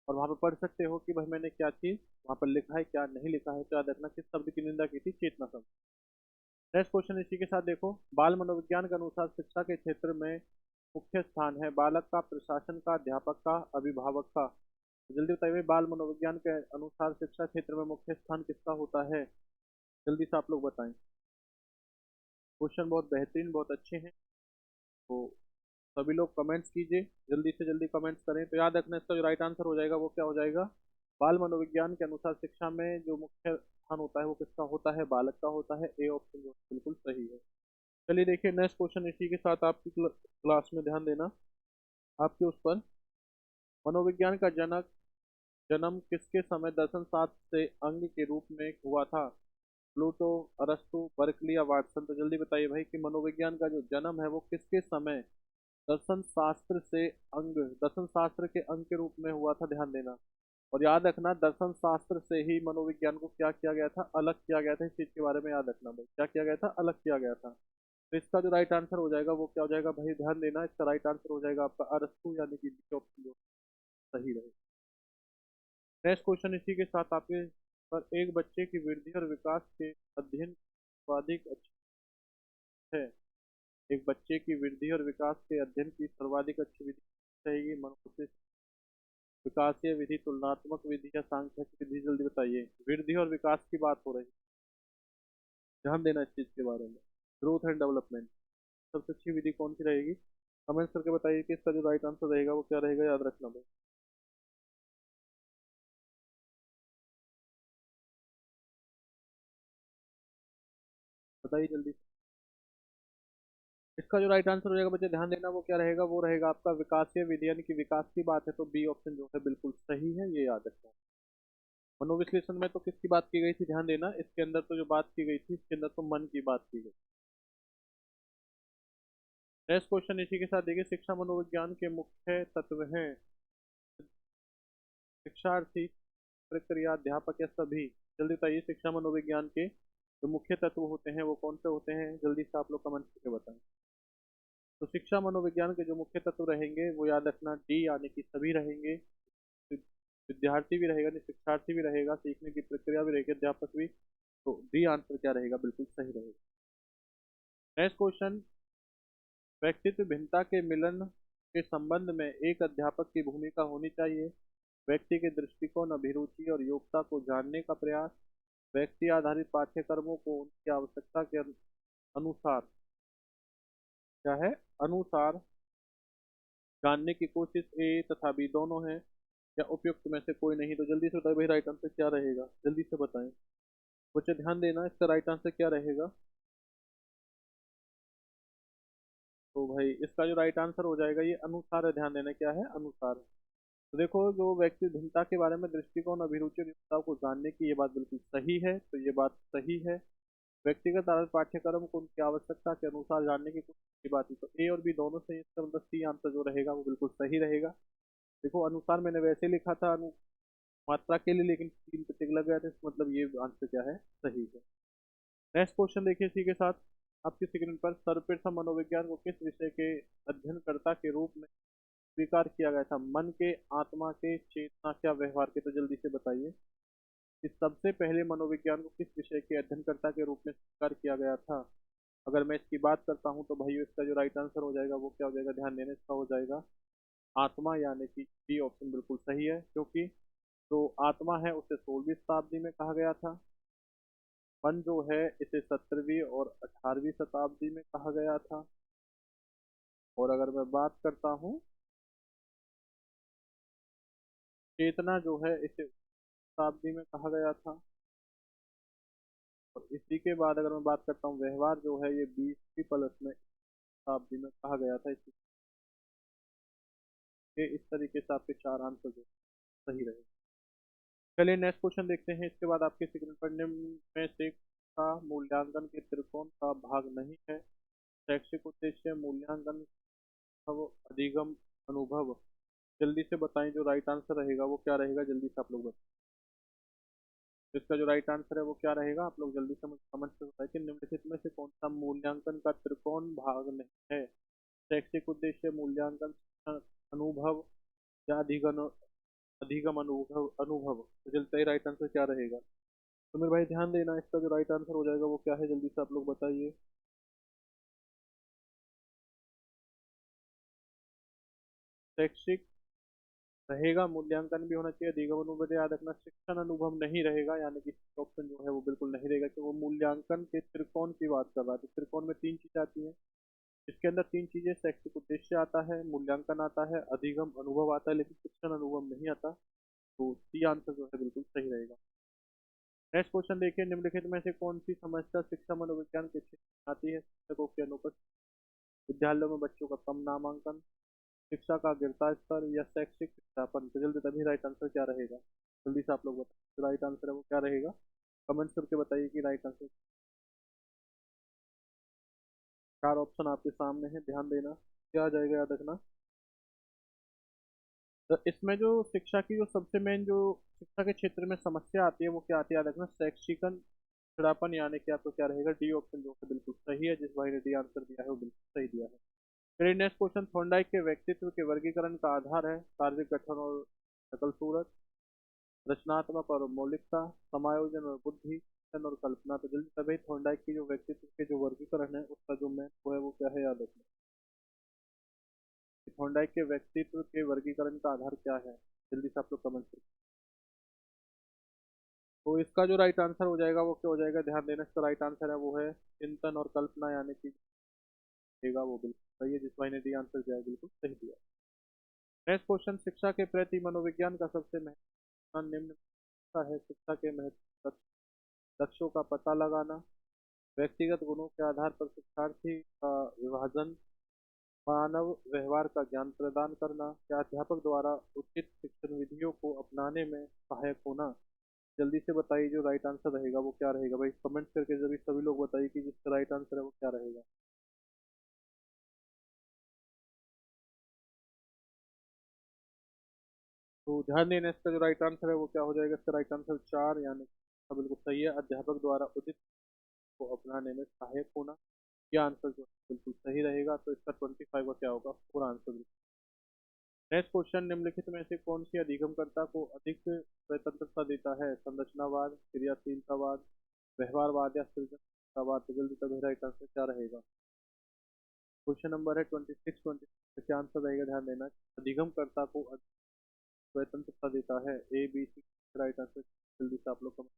और वहां पर पढ़ सकते हो कि भाई मैंने क्या चीज वहां पर लिखा है, क्या नहीं लिखा है। तो याद रखना किस शब्द की निंदा की थी, चेतना शब्द। नेक्स्ट क्वेश्चन इसी के साथ देखो, बाल मनोविज्ञान के अनुसार शिक्षा के क्षेत्र में मुख्य स्थान है बालक का, प्रशासन का, अध्यापक का, अभिभावक का। तो जल्दी बताइए, बाल मनोविज्ञान के अनुसार शिक्षा क्षेत्र में मुख्य स्थान किसका होता है? जल्दी से आप लोग बताएं। क्वेश्चन बहुत बेहतरीन, बहुत अच्छे हैं। तो सभी लोग कमेंट्स कीजिए, जल्दी से जल्दी कमेंट्स करें। तो याद रखना, इसका जो राइट आंसर हो जाएगा वो क्या हो जाएगा, बाल मनोविज्ञान के अनुसार शिक्षा में जो मुख्य स्थान होता है वो किसका होता है, बालक का होता है। ए ऑप्शन जो बिल्कुल सही है। चलिए देखिए नेक्स्ट क्वेश्चन इसी के साथ आपकी क्लास में ध्यान देना, आपके उस पर, मनोविज्ञान का जनक जन्म किसके समय दर्शन शास्त्र से अंग के रूप में हुआ था? प्लूटो, अरस्तु, बर्कली या वाटसन? तो जल्दी बताइए भाई कि मनोविज्ञान का जो जन्म है वो किसके समय दर्शन शास्त्र से अंग, दर्शन शास्त्र के अंग के रूप में हुआ था। ध्यान देना, और याद रखना दर्शन शास्त्र से ही मनोविज्ञान को क्या किया गया था, अलग किया गया था। इस चीज के बारे में याद रखना भाई, क्या किया गया था, अलग किया गया था। तो इसका जो राइट आंसर हो जाएगा वो क्या हो जाएगा भाई, ध्यान देना, इसका राइट आंसर हो जाएगा आपका अरस्तु, यानी कि बी ऑप्शन जो सही रहेगा। नेक्स्ट क्वेश्चन इसी के साथ आपके पर, एक बच्चे की वृद्धि और विकास के अध्ययन सर्वाधिक अच्छी है। एक बच्चे की वृद्धि और विकास के अध्ययन की सर्वाधिक अच्छी विधि रहेगी, मनुष्य विकासीय विधि, तुलनात्मक विधि या सांख्यिकी विधि? जल्दी बताइए, वृद्धि और विकास की बात हो रही है, ध्यान देना इस चीज के बारे में, ग्रोथ एंड डेवलपमेंट, सबसे अच्छी विधि कौन सी रहेगी? कमेंट्स करके बताइए कि इसका जो राइट आंसर रहेगा वो क्या रहेगा, याद रखना भाई। बताइए जल्दी से। इसका जो राइट आंसर हो जाएगा बच्चे, ध्यान देना, वो क्या रहेगा, वो रहेगा आपका विकासीय विधि, यानी कि विकास की बात है तो बी ऑप्शन जो है बिल्कुल सही है, ये याद रखना। मनोविश्लेषण में तो किसकी बात की गई थी, ध्यान देना, इसके अंदर तो जो बात की गई थी इसके अंदर तो मन की बात की गई। नेक्स्ट क्वेश्चन इसी के साथ देखिए, शिक्षा मनोविज्ञान के मुख्य तत्व हैं, शिक्षार्थी, प्रक्रिया, अध्यापक या सभी? जल्दी बताइए, शिक्षा मनोविज्ञान के जो मुख्य तत्व होते हैं वो कौन से होते हैं, जल्दी से आप लोग कमेंट करके बताएं। तो शिक्षा मनोविज्ञान के जो मुख्य तत्व रहेंगे वो याद रखना डी, यानी कि सभी रहेंगे। विद्यार्थी भी रहेगा, नहीं शिक्षार्थी भी रहेगा, सीखने की प्रक्रिया भी रहेगी, अध्यापक भी। तो डी आंसर क्या रहेगा, बिल्कुल सही रहेगा। नेक्स्ट क्वेश्चन, व्यक्तित्व भिन्नता के मिलन के संबंध में एक अध्यापक की भूमिका होनी चाहिए। व्यक्ति के दृष्टिकोण, अभिरुचि और योग्यता को जानने का प्रयास, व्यक्ति आधारित पाठ्यक्रमों को उनकी आवश्यकता के अनुसार, क्या है, अनुसार जानने की कोशिश। ए तथा बी दोनों है, या उपयुक्त में से कोई नहीं? तो जल्दी से बताइए भाई राइट आंसर क्या रहेगा, जल्दी से बताएं। बच्चे ध्यान देना, इसका राइट आंसर क्या रहेगा। तो भाई इसका जो राइट आंसर हो जाएगा ये अनुसार है, ध्यान देना, क्या है, अनुसार। तो देखो, जो व्यक्ति भिन्नता के बारे में दृष्टिकोण, अभिरुचि और योग्यता को जानने की, ये बात बिल्कुल सही है, तो ये बात सही है। व्यक्तिगत आधारित पाठ्यक्रम को उनकी आवश्यकता के अनुसार जानने की कोशिश की बात है, तो ए और बी दोनों सही है, इसका मतलब सी आंसर जो रहेगा वो बिल्कुल सही रहेगा। देखो अनुसार मैंने वैसे लिखा था मात्रा के लिए, लेकिन तीन पे टिक लग गया था, इसका मतलब ये आंसर क्या है, सही है। नेक्स्ट क्वेश्चन देखिए इसी के साथ आपकी स्क्रीन पर, सर्वप्रथम मनोविज्ञान को किस विषय के अध्ययनकर्ता के रूप में स्वीकार किया गया था? मन के, आत्मा के, चेतना क्या, व्यवहार के? तो जल्दी से बताइए कि सबसे पहले मनोविज्ञान को किस विषय के अध्ययनकर्ता के रूप में स्वीकार किया गया था। अगर मैं इसकी बात करता हूँ तो भाई इसका जो राइट आंसर हो जाएगा वो क्या हो जाएगा, ध्यान देने, इसका हो जाएगा आत्मा, यानी कि डी ऑप्शन बिल्कुल सही है। क्योंकि जो आत्मा है उसे 16वीं शताब्दी में कहा गया था, मन जो है इसे 17वीं और 18वीं शताब्दी में कहा गया था, और अगर मैं बात करता हूँ चेतना जो है इसे शताब्दी में कहा गया था, और इसी के बाद अगर मैं बात करता हूँ व्यवहार जो है ये 20वीं प्लस में शताब्दी में कहा गया था। इस तरीके से आपके चार आंसर जो सही रहे। चलिए नेक्स्ट क्वेश्चन देखते हैं, इसके बाद आपके स्क्रीन पर निम्न में से का मूल्यांकन के त्रिकोण का भाग नहीं है। शैक्षिक उद्देश्य मूल्यांकन अनुभव अधिगम अनुभव। जल्दी से बताएं जो राइट आंसर रहेगा वो क्या रहेगा, जल्दी से आप लोग बताएं। तो इसका जो राइट आंसर है वो क्या रहेगा, आप लोग जल्दी से मुझे कमेंट में बताएं कि निम्नलिखित में से कौन सा मूल्यांकन का त्रिकोण भाग नहीं है। शैक्षिक उद्देश्य मूल्यांकन शिक्षण अनुभव या अधिगम अधिगम अनुभव अनुभव। तो जल्दी से राइट आंसर क्या रहेगा। तो मेरे भाई ध्यान देना, इसका जो राइट आंसर हो जाएगा वो क्या है, जल्दी से आप लोग बताइए। शैक्षिक रहेगा, मूल्यांकन भी होना चाहिए, अधिगम अनुभव याद रखना, शिक्षण अनुभव नहीं रहेगा, यानी कि ऑप्शन जो है वो बिल्कुल नहीं रहेगा कि वो मूल्यांकन के त्रिकोण की बात कर रहा है। तो त्रिकोण में तीन चीजें आती हैं, इसके अंदर तीन चीजें, शैक्षिक उद्देश्य आता है, मूल्यांकन आता है, अधिगम अनुभव आता है, लेकिन शिक्षण अनुभव नहीं आता। तो सी आंसर जो है बिल्कुल सही रहेगा। नेक्स्ट क्वेश्चन देखिए, निम्नलिखित में से कौन सी समस्या शिक्षा मनोविज्ञान के क्षेत्र में आती है। शिक्षकों की अनुपस्थिति, विद्यालयों में बच्चों का कम नामांकन, शिक्षा का गिरता स्तर, या शैक्षिक पिछड़ापन। तो जल्दी तभी राइट आंसर क्या रहेगा, जल्दी से आप लोग बताइए राइट आंसर है वो क्या रहेगा। कमेंट करके बताइए कि राइट आंसर। चार ऑप्शन आपके सामने है, ध्यान देना क्या आ जाएगा, याद रखना। तो इसमें जो शिक्षा की जो सबसे मेन जो शिक्षा के क्षेत्र में समस्या आती है वो क्या आती है, याद रखना, शैक्षिकन पिछड़ापन, यानी कि आपको क्या रहेगा, डी ऑप्शन जो है बिल्कुल सही है। जिस भाई ने डी आंसर दिया है वो बिल्कुल सही दिया है। फिर नेक्स्ट क्वेश्चन, थॉर्नडाइक के व्यक्तित्व के वर्गीकरण का आधार है शारीरिक गठन और शकल सूरत, रचनात्मक और मौलिकता, समायोजन और बुद्धि, शिक्षण और कल्पना। तो जल्दी से भाई थॉर्नडाइक की जो व्यक्तित्व के जो वर्गीकरण है उसका जो मैं वो है वो क्या है, याद रखना। थॉर्नडाइक के व्यक्तित्व के वर्गीकरण का आधार क्या है, जल्दी से आप लोग कमेंट करें। तो इसका जो राइट आंसर हो जाएगा वो क्या हो जाएगा, ध्यान देना, इसका राइट आंसर है वो है चिंतन और कल्पना, यानी कि देगा वो बिल्कुल सही है। जिस भाई ने दी आंसर दिया है बिल्कुल सही दिया। नेक्स्ट क्वेश्चन, शिक्षा के प्रति मनोविज्ञान का सबसे महत्वपूर्ण निम्न का है। शिक्षा के महत्व लक्ष्यों का पता लगाना, व्यक्तिगत गुणों के आधार पर शिक्षार्थी का विभाजन, मानव व्यवहार का ज्ञान प्रदान करना, या अध्यापक द्वारा उचित शिक्षण विधियों को अपनाने में सहायक होना। जल्दी से बताइए जो राइट आंसर रहेगा वो क्या रहेगा भाई, कमेंट करके जरूर सभी लोग बताइए कि जिसका राइट आंसर है वो क्या रहेगा। तो ध्यान देना, इसका जो राइट आंसर है वो क्या हो जाएगा, इसका राइट आंसर चार, यानी इसका बिल्कुल सही है, अध्यापक द्वारा उचित को अपनाने में सहायक होना। यह आंसर जो है बिल्कुल सही रहेगा। तो इसका 25 का क्या होगा, पूरा आंसर। नेक्स्ट क्वेश्चन, निम्नलिखित में से कौन सी अधिगमकर्ता को अधिक स्वतंत्रता देता है, संरचनावाद, क्रियाशीलतावाद, व्यवहारवाद, या सृजनवाद। तो जल्दी से राइट आंसर क्या रहेगा। क्वेश्चन नंबर है 26, 26 क्या आंसर रहेगा, ध्यान देना। अधिगमकर्ता को अधिक स्वतंत्रता देता है, A B C, right answer जल्दी से आप लोग comment।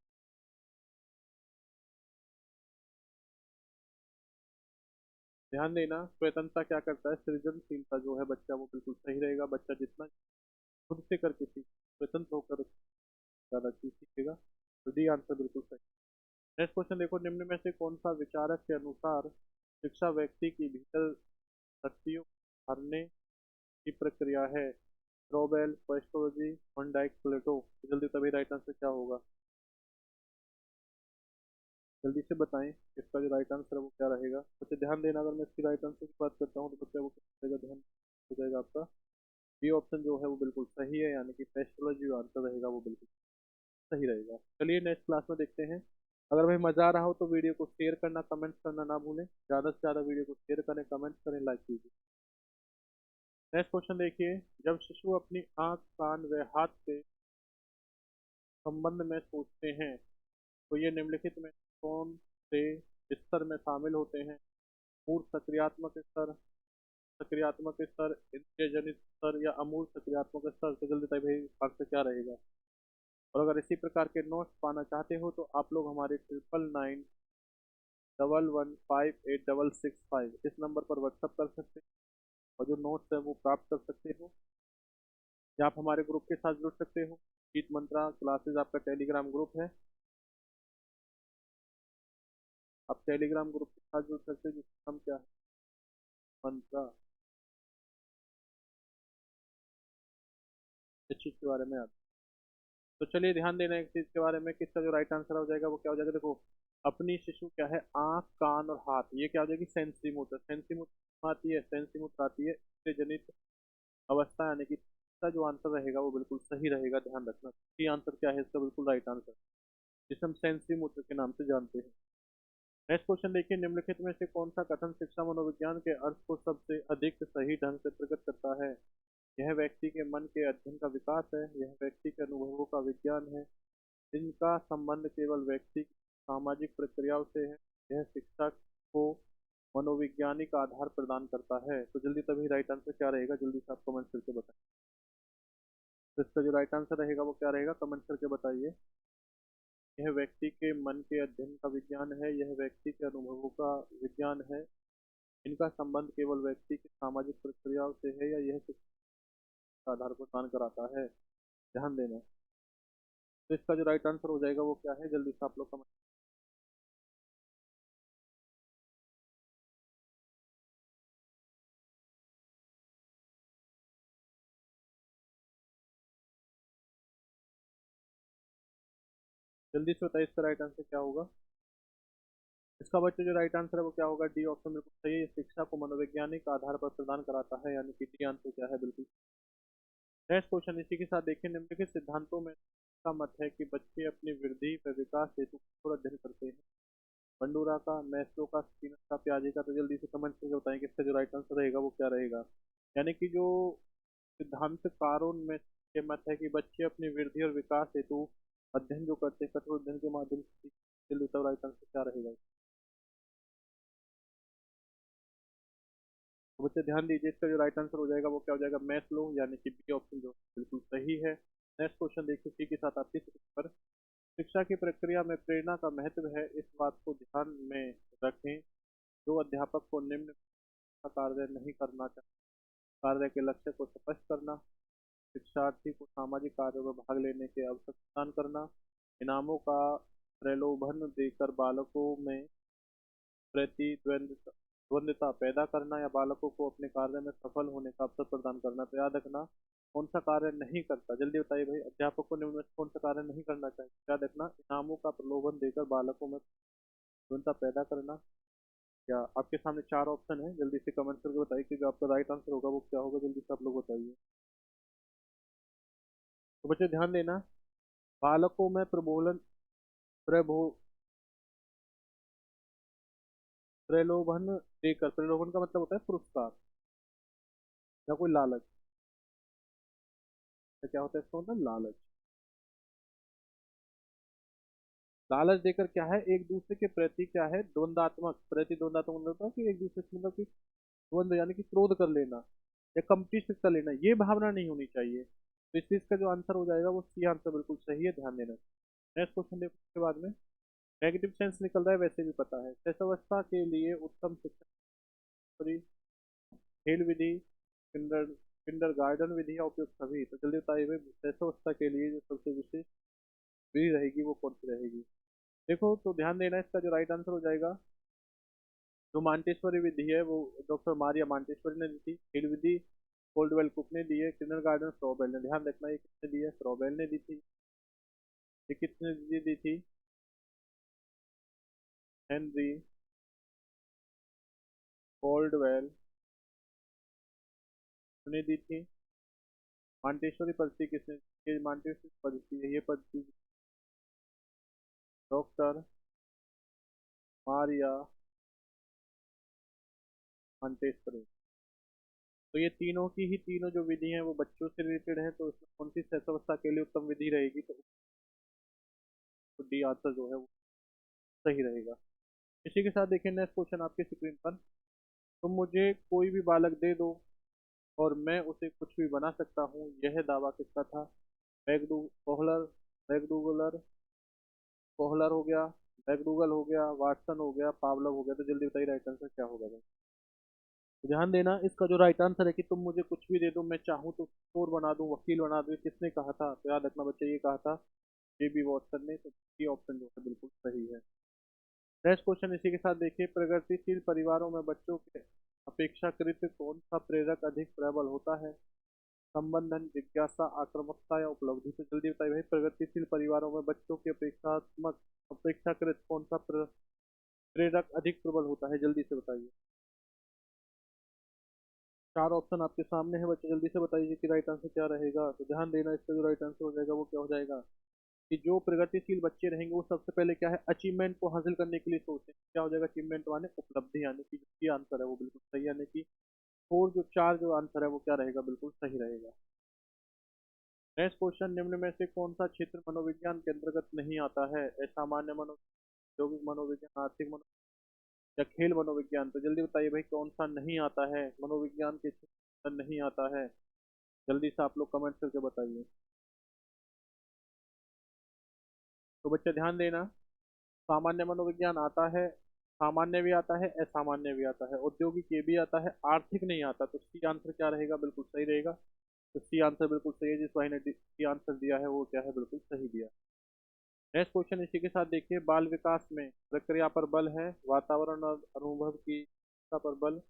ध्यान देना, स्वतंत्रता क्या करता है, सृजनशीलता जो है बच्चा वो बिल्कुल सही रहेगा। बच्चा जितना खुद से करके सीख स्वतंत्र होकर ज्यादा चीज सीखेगा। तो डी आंसर बिल्कुल सही। नेक्स्ट क्वेश्चन देखो, निम्न में से कौन सा विचारक के अनुसार शिक्षा व्यक्ति की भीतर शक्तियों को भरने की प्रक्रिया है, रोबेल, पेस्टोलॉजी, थॉर्नडाइक, प्लेटो। तो जल्दी तभी राइट आंसर क्या होगा, जल्दी से बताएं इसका जो राइट आंसर है वो क्या रहेगा। बच्चे ध्यान देना, अगर मैं इसकी राइट आंसर की बात करता हूँ तो बच्चा वो क्या रहेगा, ध्यान हो जाएगा आपका। बी ऑप्शन जो है वो बिल्कुल सही है, यानी कि पेस्टोलॉजी जो आंसर रहेगा वो बिल्कुल सही रहेगा। चलिए नेक्स्ट क्लास में देखते हैं। अगर भाई मजा आ रहा हो तो वीडियो को शेयर करना, कमेंट करना ना भूलें, ज़्यादा से ज़्यादा वीडियो को शेयर करें, कमेंट करें, लाइक कीजिए। नेक्स्ट क्वेश्चन देखिए, जब शिशु अपनी आँख, कान व हाथ के संबंध में सोचते हैं तो ये निम्नलिखित में कौन से स्तर में शामिल होते हैं, मूर्त सक्रियात्मक स्तर, सक्रियात्मक स्तर, इंद्रिय जनित स्तर, या अमूर्त सक्रियात्मक स्तर। तो जल्दी तक भाई आंसर क्या रहेगा। और अगर इसी प्रकार के नोट्स पाना चाहते हो तो आप लोग हमारे 9991158665 इस नंबर पर व्हाट्सअप कर सकते हैं, और जो नोट्स है वो प्राप्त कर सकते हो, या आप हमारे ग्रुप के साथ जुड़ सकते हो। गीत मंत्रा क्लासेस आपका टेलीग्राम ग्रुप है, आप टेलीग्राम ग्रुप के साथ जुड़ सकते हैं, जिसका नाम क्या है, मंत्रा। इस चीज़ के बारे में आप, तो चलिए ध्यान देना एक चीज़ के बारे में, किसका जो राइट आंसर हो जाएगा वो क्या हो जाएगा, देखो अपनी शिशु क्या है, आंख कान और हाथ, ये क्या हो जाएगी, सेंसरी मूत्र। सेंसरी मूत्र आती है, सेंसरी मूत्र आती है इससे जनित अवस्था, यानी कि इसका जो आंसर रहेगा वो बिल्कुल सही रहेगा, ध्यान रखना। ये आंसर क्या है इसका, बिल्कुल राइट आंसर, जिसे हम सेंसरी मूत्र के नाम से जानते हैं। नेक्स्ट क्वेश्चन देखिए, निम्नलिखित में से कौन सा कथन शिक्षा मनोविज्ञान के अर्थ को सबसे अधिक सही ढंग से प्रकट करता है। यह व्यक्ति के मन के अध्ययन का विकास है, यह व्यक्ति के अनुभवों का विज्ञान है, इनका संबंध केवल व्यक्ति की सामाजिक प्रक्रियाओं से है, यह शिक्षा को मनोवैज्ञानिक आधार प्रदान करता है। तो जल्दी तभी राइट आंसर क्या रहेगा, जल्दी से आप कमेंट करके बताएं। तो इसका जो राइट आंसर रहेगा वो क्या रहेगा, कमेंट करके बताइए। यह व्यक्ति के मन के अध्ययन का विज्ञान है, यह व्यक्ति के अनुभवों का विज्ञान है, इनका संबंध केवल व्यक्ति की सामाजिक प्रक्रियाओं से है, या यह शिक्षा का आधार प्रदान कराता है। ध्यान देना। तो इसका जो राइट आंसर हो जाएगा वो क्या है, जल्दी से आप लोग कमेंट। जल्दी से बताइए इसका राइट आंसर क्या होगा। इसका बच्चों जो राइट आंसर है वो क्या होगा, डी ऑप्शन बिल्कुल सही है। ये शिक्षा को मनोवैज्ञानिक आधार पर प्रदान कराता है, यानी कि डी आंसर क्या है, बिल्कुल। नेक्स्ट क्वेश्चन इसी के साथ देखिए, निम्नलिखित सिद्धांतों में का मत है कि बच्चे अपनी वृद्धि व विकास हेतु कठोर अध्ययन करते हैं। बंडूरा का, मैस्लो का, स्किनर का, पियाजे का। तो जल्दी से कमेंट करके बताएं कि इसका जो राइट आंसर रहेगा वो क्या रहेगा। यानी कि जो सिद्धांतकारों में ये मत है कि बच्चे अपनी वृद्धि और विकास हेतु अध्ययन जो करते हैं कठोर अध्ययन के माध्यम से। जल्दी तब राइट आंसर क्या रहेगा। तो बच्चे ध्यान दीजिए, इसका जो राइट आंसर हो जाएगा वो क्या हो जाएगा, मैस्लो, यानी कि बी ऑप्शन जो बिल्कुल सही है। नेक्स्ट क्वेश्चन देखिए इसी के साथ आपकी स्क्रीन पर, शिक्षा की प्रक्रिया में प्रेरणा का महत्व है, इस बात को ध्यान में रखें। जो अध्यापक को निम्न का कार्य नहीं करना चाहिए, कार्य के लक्ष्य को स्पष्ट करना, शिक्षार्थी को सामाजिक कार्यों में भाग लेने के अवसर प्रदान करना, इनामों का प्रलोभन देकर बालकों में प्रतिद्वंद्विता पैदा करना, या बालकों को अपने कार्य में सफल होने का अवसर प्रदान करना। तो याद रखना, कौन सा कार्य नहीं करता, जल्दी बताइए भाई, अध्यापक को निम्न में से कौन सा कार्य नहीं करना चाहिए। याद रखना, इनामों का प्रलोभन देकर बालकों में प्रतिद्वंद्विता पैदा करना, या आपके सामने चार ऑप्शन है, जल्दी से कमेंट करके बताइए कि जो आपका राइट आंसर होगा वो क्या होगा, जल्दी से आप लोग बताइए। तो बच्चे ध्यान देना, बालकों में प्रबोलन प्रबो प्रलोभन देकर, प्रलोभन का मतलब होता है पुरस्कार या कोई लालच। तो क्या होता है, इसका मतलब लालच। लालच देकर क्या है, एक दूसरे के प्रति क्या है, द्वंदात्मक, प्रतिद्वंदात्मक मतलब होता है कि एक दूसरे से मतलब कि द्वंद यानी कि क्रोध कर लेना या कंपटीशन कर लेना, ये भावना नहीं होनी चाहिए। तो इस चीज का जो आंसर हो जाएगा वो सी आंसर बिल्कुल सही है, ध्यान देना। नेक्स्ट क्वेश्चन देखो उसके बाद में, नेगेटिव सेंस निकल रहा है वैसे भी पता है। शैशवावस्था के लिए उत्तम शिक्षा, खेल विधि, किंडर किंडर गार्डन विधि या उपयुक्त सभी। तो जल्दी बताइए भाई, शैशवावस्था के लिए जो सबसे विशेष विधि रहेगी वो कौन सी रहेगी। देखो तो ध्यान देना, इसका जो राइट आंसर हो जाएगा, जो मांटेश्वरी विधि है वो डॉक्टर मारिया मांटेश्वरी ने दी थी। खेल विधि कोल्डवेल कुक ने दी है, किंडर गार्डन फ्रॉबेल ने। ध्यान रखना, ये किसने दी है, फ्रॉबेल ने दी थी। ये किसने दी थी, हेनरी कोल्डवेल ने दी थी। मांटेश्वरी पद्धति किसने, ये मांटेश्वरी पद्धति है, ये पद्धति डॉक्टर मारिया मांटेश्वरी। तो ये तीनों की ही तीनों जो विधि हैं वो बच्चों से रिलेटेड है, तो इसमें कौन सी शैशवावस्था के लिए उत्तम विधि रहेगी, तो डी आंसर जो है वो सही रहेगा। इसी के साथ देखिए नेक्स्ट क्वेश्चन आपकी स्क्रीन पर, तुम मुझे कोई भी बालक दे दो और मैं उसे कुछ भी बना सकता हूँ, यह दावा किसका था। मैकडू कोहलर, मैकडूगलर, कोहलर हो गया, मैकडूगल हो गया, वाटसन हो गया, पावलव हो गया। तो जल्दी बताइए राइट आंसर क्या होगा भाई। तो ध्यान देना, इसका जो राइट आंसर है कि तुम मुझे कुछ भी दे दो, मैं चाहूँ तो चोर बना दूं, वकील बना दूं, ये किसने कहा था। तो याद रखना बच्चे, ये कहा था जेबी वॉटसन ने। तो ये ऑप्शन जो है बिल्कुल सही है। नेक्स्ट क्वेश्चन इसी के साथ देखिए, प्रगतिशील परिवारों में बच्चों के अपेक्षाकृत कौन सा प्रेरक अधिक प्रबल होता है। संबंधन, जिज्ञासा, आक्रामकता या उपलब्धि। तो जल्दी बताइए भाई, प्रगतिशील परिवारों में बच्चों की अपेक्षात्मक अपेक्षाकृत कौन सा प्रेरक अधिक प्रबल होता है, जल्दी से बताइए। चार ऑप्शन आपके सामने है बच्चे, जल्दी से बताइए कि राइट आंसर क्या रहेगा। तो ध्यान देना, इसका जो राइट आंसर हो जाएगा वो क्या हो जाएगा कि जो प्रगतिशील बच्चे रहेंगे वो सबसे पहले क्या है, अचीवमेंट को हासिल करने के लिए सोचते हैं। क्या हो जाएगा, अचीवमेंट माने उपलब्धि, यानी कि जो आंसर है वो बिल्कुल सही, यानी कि फोर जो चार जो आंसर है वो क्या रहेगा, बिल्कुल सही रहेगा। नेक्स्ट क्वेश्चन, निम्न में से कौन सा क्षेत्र मनोविज्ञान के अंतर्गत नहीं आता है? सामान्य मनो, औद्योगिक मनोविज्ञान, आर्थिक मनो, या खेल मनोविज्ञान? तो जल्दी बताइए भाई, कौन सा नहीं आता है, मनोविज्ञान के क्षेत्र में नहीं आता है? जल्दी से आप लोग कमेंट करके बताइए। तो बच्चे ध्यान देना, सामान्य मनोविज्ञान आता है, सामान्य भी आता है, असामान्य भी आता है, औद्योगिक ये भी आता है, आर्थिक नहीं आता। तो सी आंसर क्या रहेगा, बिल्कुल सही रहेगा। तो सी आंसर बिल्कुल सही है, जिस भाई ने सी आंसर दिया है वो क्या है, बिल्कुल सही दिया। नेक्स्ट क्वेश्चन इसी के साथ देखिए, बाल विकास में प्रक्रिया पर बल है, वातावरण और अनुभव की पर बल,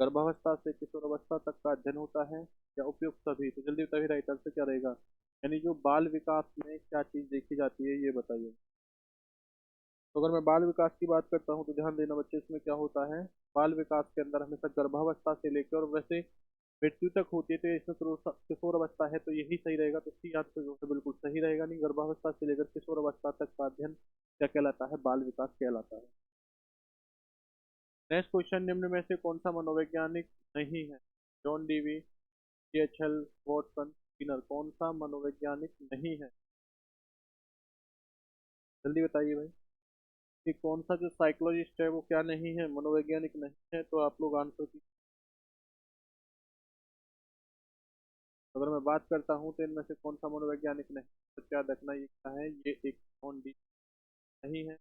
गर्भावस्था से किशोरावस्था तक का अध्ययन होता है, या उपयुक्त सभी? तो जल्दी बताइए राइट आंसर क्या रहेगा, यानी जो बाल विकास में क्या चीज देखी जाती है, ये बताइए। तो अगर मैं बाल विकास की बात करता हूँ तो ध्यान देना बच्चे, इसमें क्या होता है, बाल विकास के अंदर हमेशा गर्भावस्था से लेकर और वैसे मृत्यु तक होती है, तो इसमें किशोर अवस्था है, तो यही सही रहेगा। तो सी आंसर जो है बिल्कुल सही रहेगा, नहीं गर्भावस्था से लेकर किशोर अवस्था तक का अध्ययन क्या कहलाता है, बाल विकास कहलाता है। नेक्स्ट क्वेश्चन, निम्न में से कौन सा मनोवैज्ञानिक नहीं है? John Dewey, टीएचएल, Watson, Skinner? कौन सा मनोवैज्ञानिक नहीं है, जल्दी बताइए भाई कि कौन सा जो साइकोलॉजिस्ट है वो क्या नहीं है, मनोवैज्ञानिक नहीं है। तो आप लोग आंसर की, अगर मैं बात करता हूँ तो इनमें से कौन सा मनोवैज्ञानिक नहीं, तो क्या रखना, ये क्या है, ये एक जॉन डी नहीं है।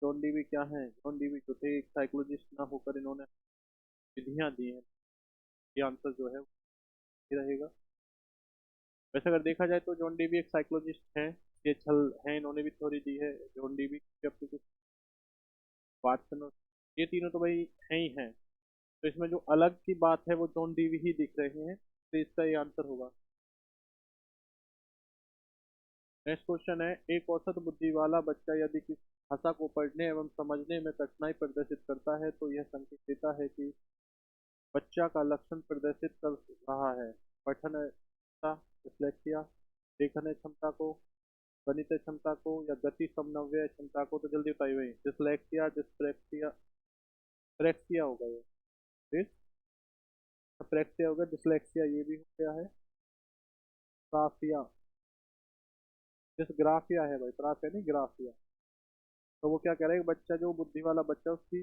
जॉन डीवी क्या है, जॉन डीवी जो थे एक साइकोलॉजिस्ट ना होकर इन्होंने विधियां दी हैं। ये आंसर जो है ये रहेगा। वैसे अगर देखा जाए तो जॉन डीवी एक साइकोलॉजिस्ट हैं, ये छल है, इन्होंने भी थ्योरी दी है जॉन डीवी की, अपनी कुछ वाटसन और ये तीनों तो भाई है ही हैं। तो इसमें जो अलग की बात है वो जॉन डीवी ही दिख रहे हैं, तो इसका ये आंसर होगा। नेक्स्ट क्वेश्चन है, एक औसत बुद्धि वाला बच्चा यदि किसी भाषा को पढ़ने एवं समझने में कठिनाई प्रदर्शित करता है तो यह संकेत देता है कि बच्चा का लक्षण प्रदर्शित कर रहा है। पठन क्षमता, डिसलेक्सिया, लेखन क्षमता को, गणित क्षमता को, या गति समन्वय क्षमता को? तो जल्दी बताइए भाई, डिसलेक्सिया, डिस्प्रेक्सिया, प्रेक्सिया होगा ये, प्रेक्सिया होगा, डिसलेक्सिया ये भी हो गया है, ग्राफिया, डिसग्राफिया है भाई, ग्राफिया नहीं ग्राफिया। तो वो क्या कह रहा है, बच्चा जो बुद्धि वाला बच्चा उसकी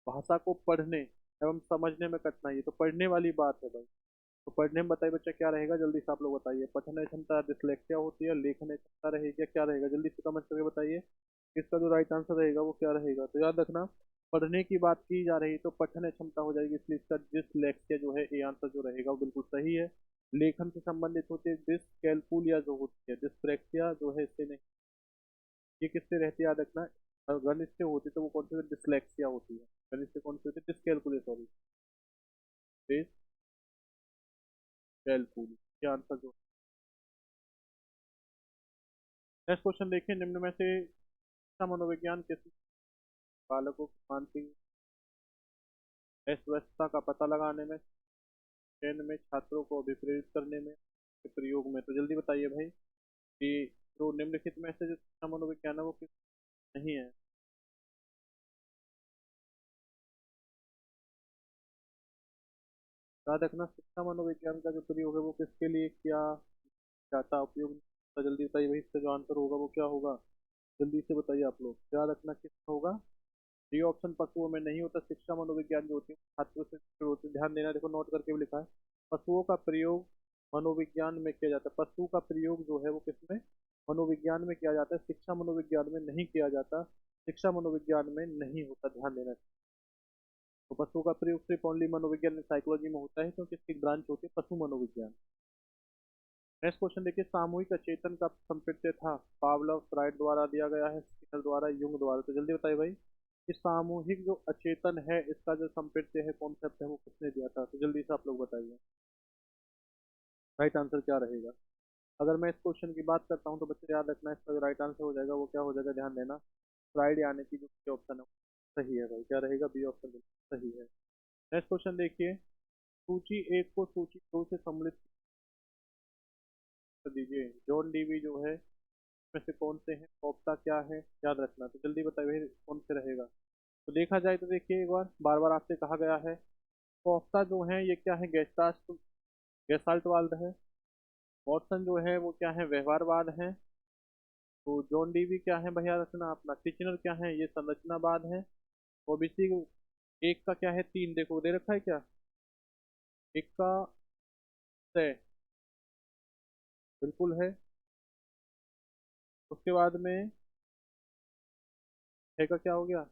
भाषा को पढ़ने एवं समझने में कठिनाई है, तो पढ़ने वाली बात है भाई। तो पढ़ने में बताइए बच्चा क्या रहेगा, जल्दी से आप लोग बताइए। पठन क्षमता, डिसलेक्सिया होती है, लेखन क्षमता रहेगी, क्या रहेगा, जल्दी से कमेंट करके बताइए। इसका जो राइट आंसर रहेगा वो क्या रहेगा। तो याद रखना, पढ़ने की बात की जा रही तो पठन क्षमता हो जाएगी, इसलिए इसका डिसलेक्सिया जो है ये आंसर जो रहेगा वो बिल्कुल सही है। लेखन से संबंधित होती है डिसकैलकुलिया जो होती है, डिस्प्रेक्सिया जो है इससे नहीं, ये किससे रहती है याद रखना, और गणित से होती तो वो कौन सी डिसलेक्सिया होती है, गणित से कौन सी होती है, डिसकैलकुलिया, सॉरी, डिसकैलकुलिया, ये आंसर जो। नेक्स्ट क्वेश्चन देखिए, निम्न में से शिक्षा मनोविज्ञान किस बालकों की मानसिक अस्वस्थता का पता लगाने में, चयन में, छात्रों को अभिप्रेरित करने में, के प्रयोग में? तो जल्दी बताइए भाई कि जो निम्नलिखित में से जो शिक्षा मनोविज्ञान है वो किस नहीं है। याद रखना, शिक्षा मनोविज्ञान का जो प्रयोग है वो किसके लिए किया जाता है, उपयोग। तो जल्दी बताइए भाई, इसका जो आंसर होगा वो क्या होगा, जल्दी से बताइए आप लोग। याद रखना किसका होगा, डी ऑप्शन पशुओं में नहीं होता। शिक्षा मनोविज्ञान जो होती है छात्रों से शुरू होती है, ध्यान देना, देखो नोट करके भी लिखा है। पशुओं का प्रयोग मनोविज्ञान में किया जाता है, पशु का प्रयोग जो है वो किसमें, मनोविज्ञान में किया जाता है, शिक्षा मनोविज्ञान में नहीं किया जाता, शिक्षा मनोविज्ञान में नहीं होता, ध्यान देना। तो पशुओं का प्रयोग सिर्फ ओनली मनोविज्ञान में, साइकोलॉजी में होता है, क्योंकि इसकी ब्रांच होती है पशु मनोविज्ञान। नेक्स्ट क्वेश्चन देखिए, सामूहिक अचेतन का संप्रत्यय था, पावलव, फ्राइड द्वारा दिया गया है, स्किनर द्वारा, युंग द्वारा? तो जल्दी बताइए भाई, इस सामूहिक जो अचेतन है इसका जो संप्रत्यय है, कॉन्सेप्ट है, वो किसने दिया था? तो जल्दी से आप लोग बताइए राइट आंसर क्या रहेगा। अगर मैं इस क्वेश्चन की बात करता हूँ तो बच्चे याद रखना, इसका जो राइट आंसर हो जाएगा वो क्या हो जाएगा, ध्यान देना, फ्राइड यानी कि जो बी ऑप्शन है सही है भाई, क्या रहेगा, बी ऑप्शन सही है। नेक्स्ट क्वेश्चन देखिए, सूची एक को सूची दो से सम्मिलित कर दीजिए। जॉन डीवी जो है इसमें से कौन से हैं, कोफ्ता क्या है, याद रखना, तो जल्दी बताइए भाई कौन से रहेगा। तो देखा जाए तो देखिए, एक बार बार बार आपसे कहा गया है, कोफ्ता जो है ये क्या है, गेस्टाल्ट गेस्टाल्टवाद है। वॉटसन जो है वो क्या है, व्यवहारवाद है। तो जॉन डीवी क्या है भैया, रखना अपना, किचनर क्या है, ये संरचनावाद है। ओबीसी एक का क्या है, तीन देखो दे रखा है क्या, एक का तय बिल्कुल है। उसके बाद में है का क्या हो गया,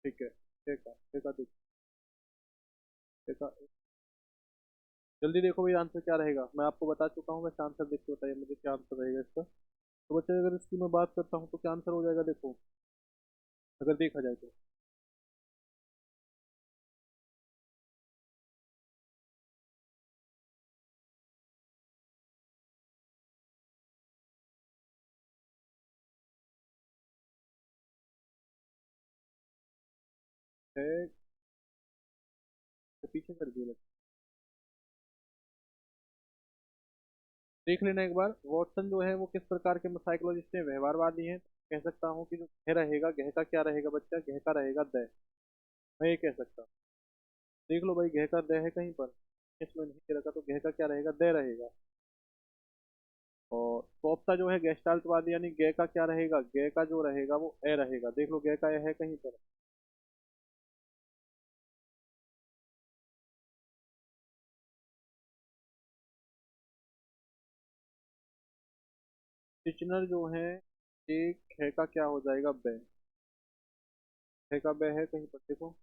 ठीक है, है का है का। जल्दी देखो भाई आंसर क्या रहेगा, मैं आपको बता चुका हूँ, वैसे आंसर देख के बताइए मुझे क्या आंसर रहेगा इसका। तो बच्चे अगर इसकी मैं बात करता हूँ तो क्या आंसर हो जाएगा, देखो अगर देखा जाए तो। है तो पीछे कर दिया, देख लेना एक बार। वॉटसन जो है वो किस प्रकार के साइकोलॉजिस्ट हैं, व्यवहारवादी हैं। कह सकता हूँ कि जो गह रहेगा, गह का क्या रहेगा बच्चा, गह का रहेगा दय, मैं ये कह सकता हूँ। देख लो भाई, गह का दय है कहीं पर, इसमें नहीं दे रखा, तो गह का क्या रहेगा, दय रहेगा। और कोफ्ता जो है गेस्टाल्टवादी, यानी गय का क्या रहेगा, गय का जो रहेगा वो ए रहेगा, देख लो गय का ए है कहीं पर। टिचनर जो है, एक खे का क्या हो जाएगा, बे, खे का बे है कहीं पर देखो।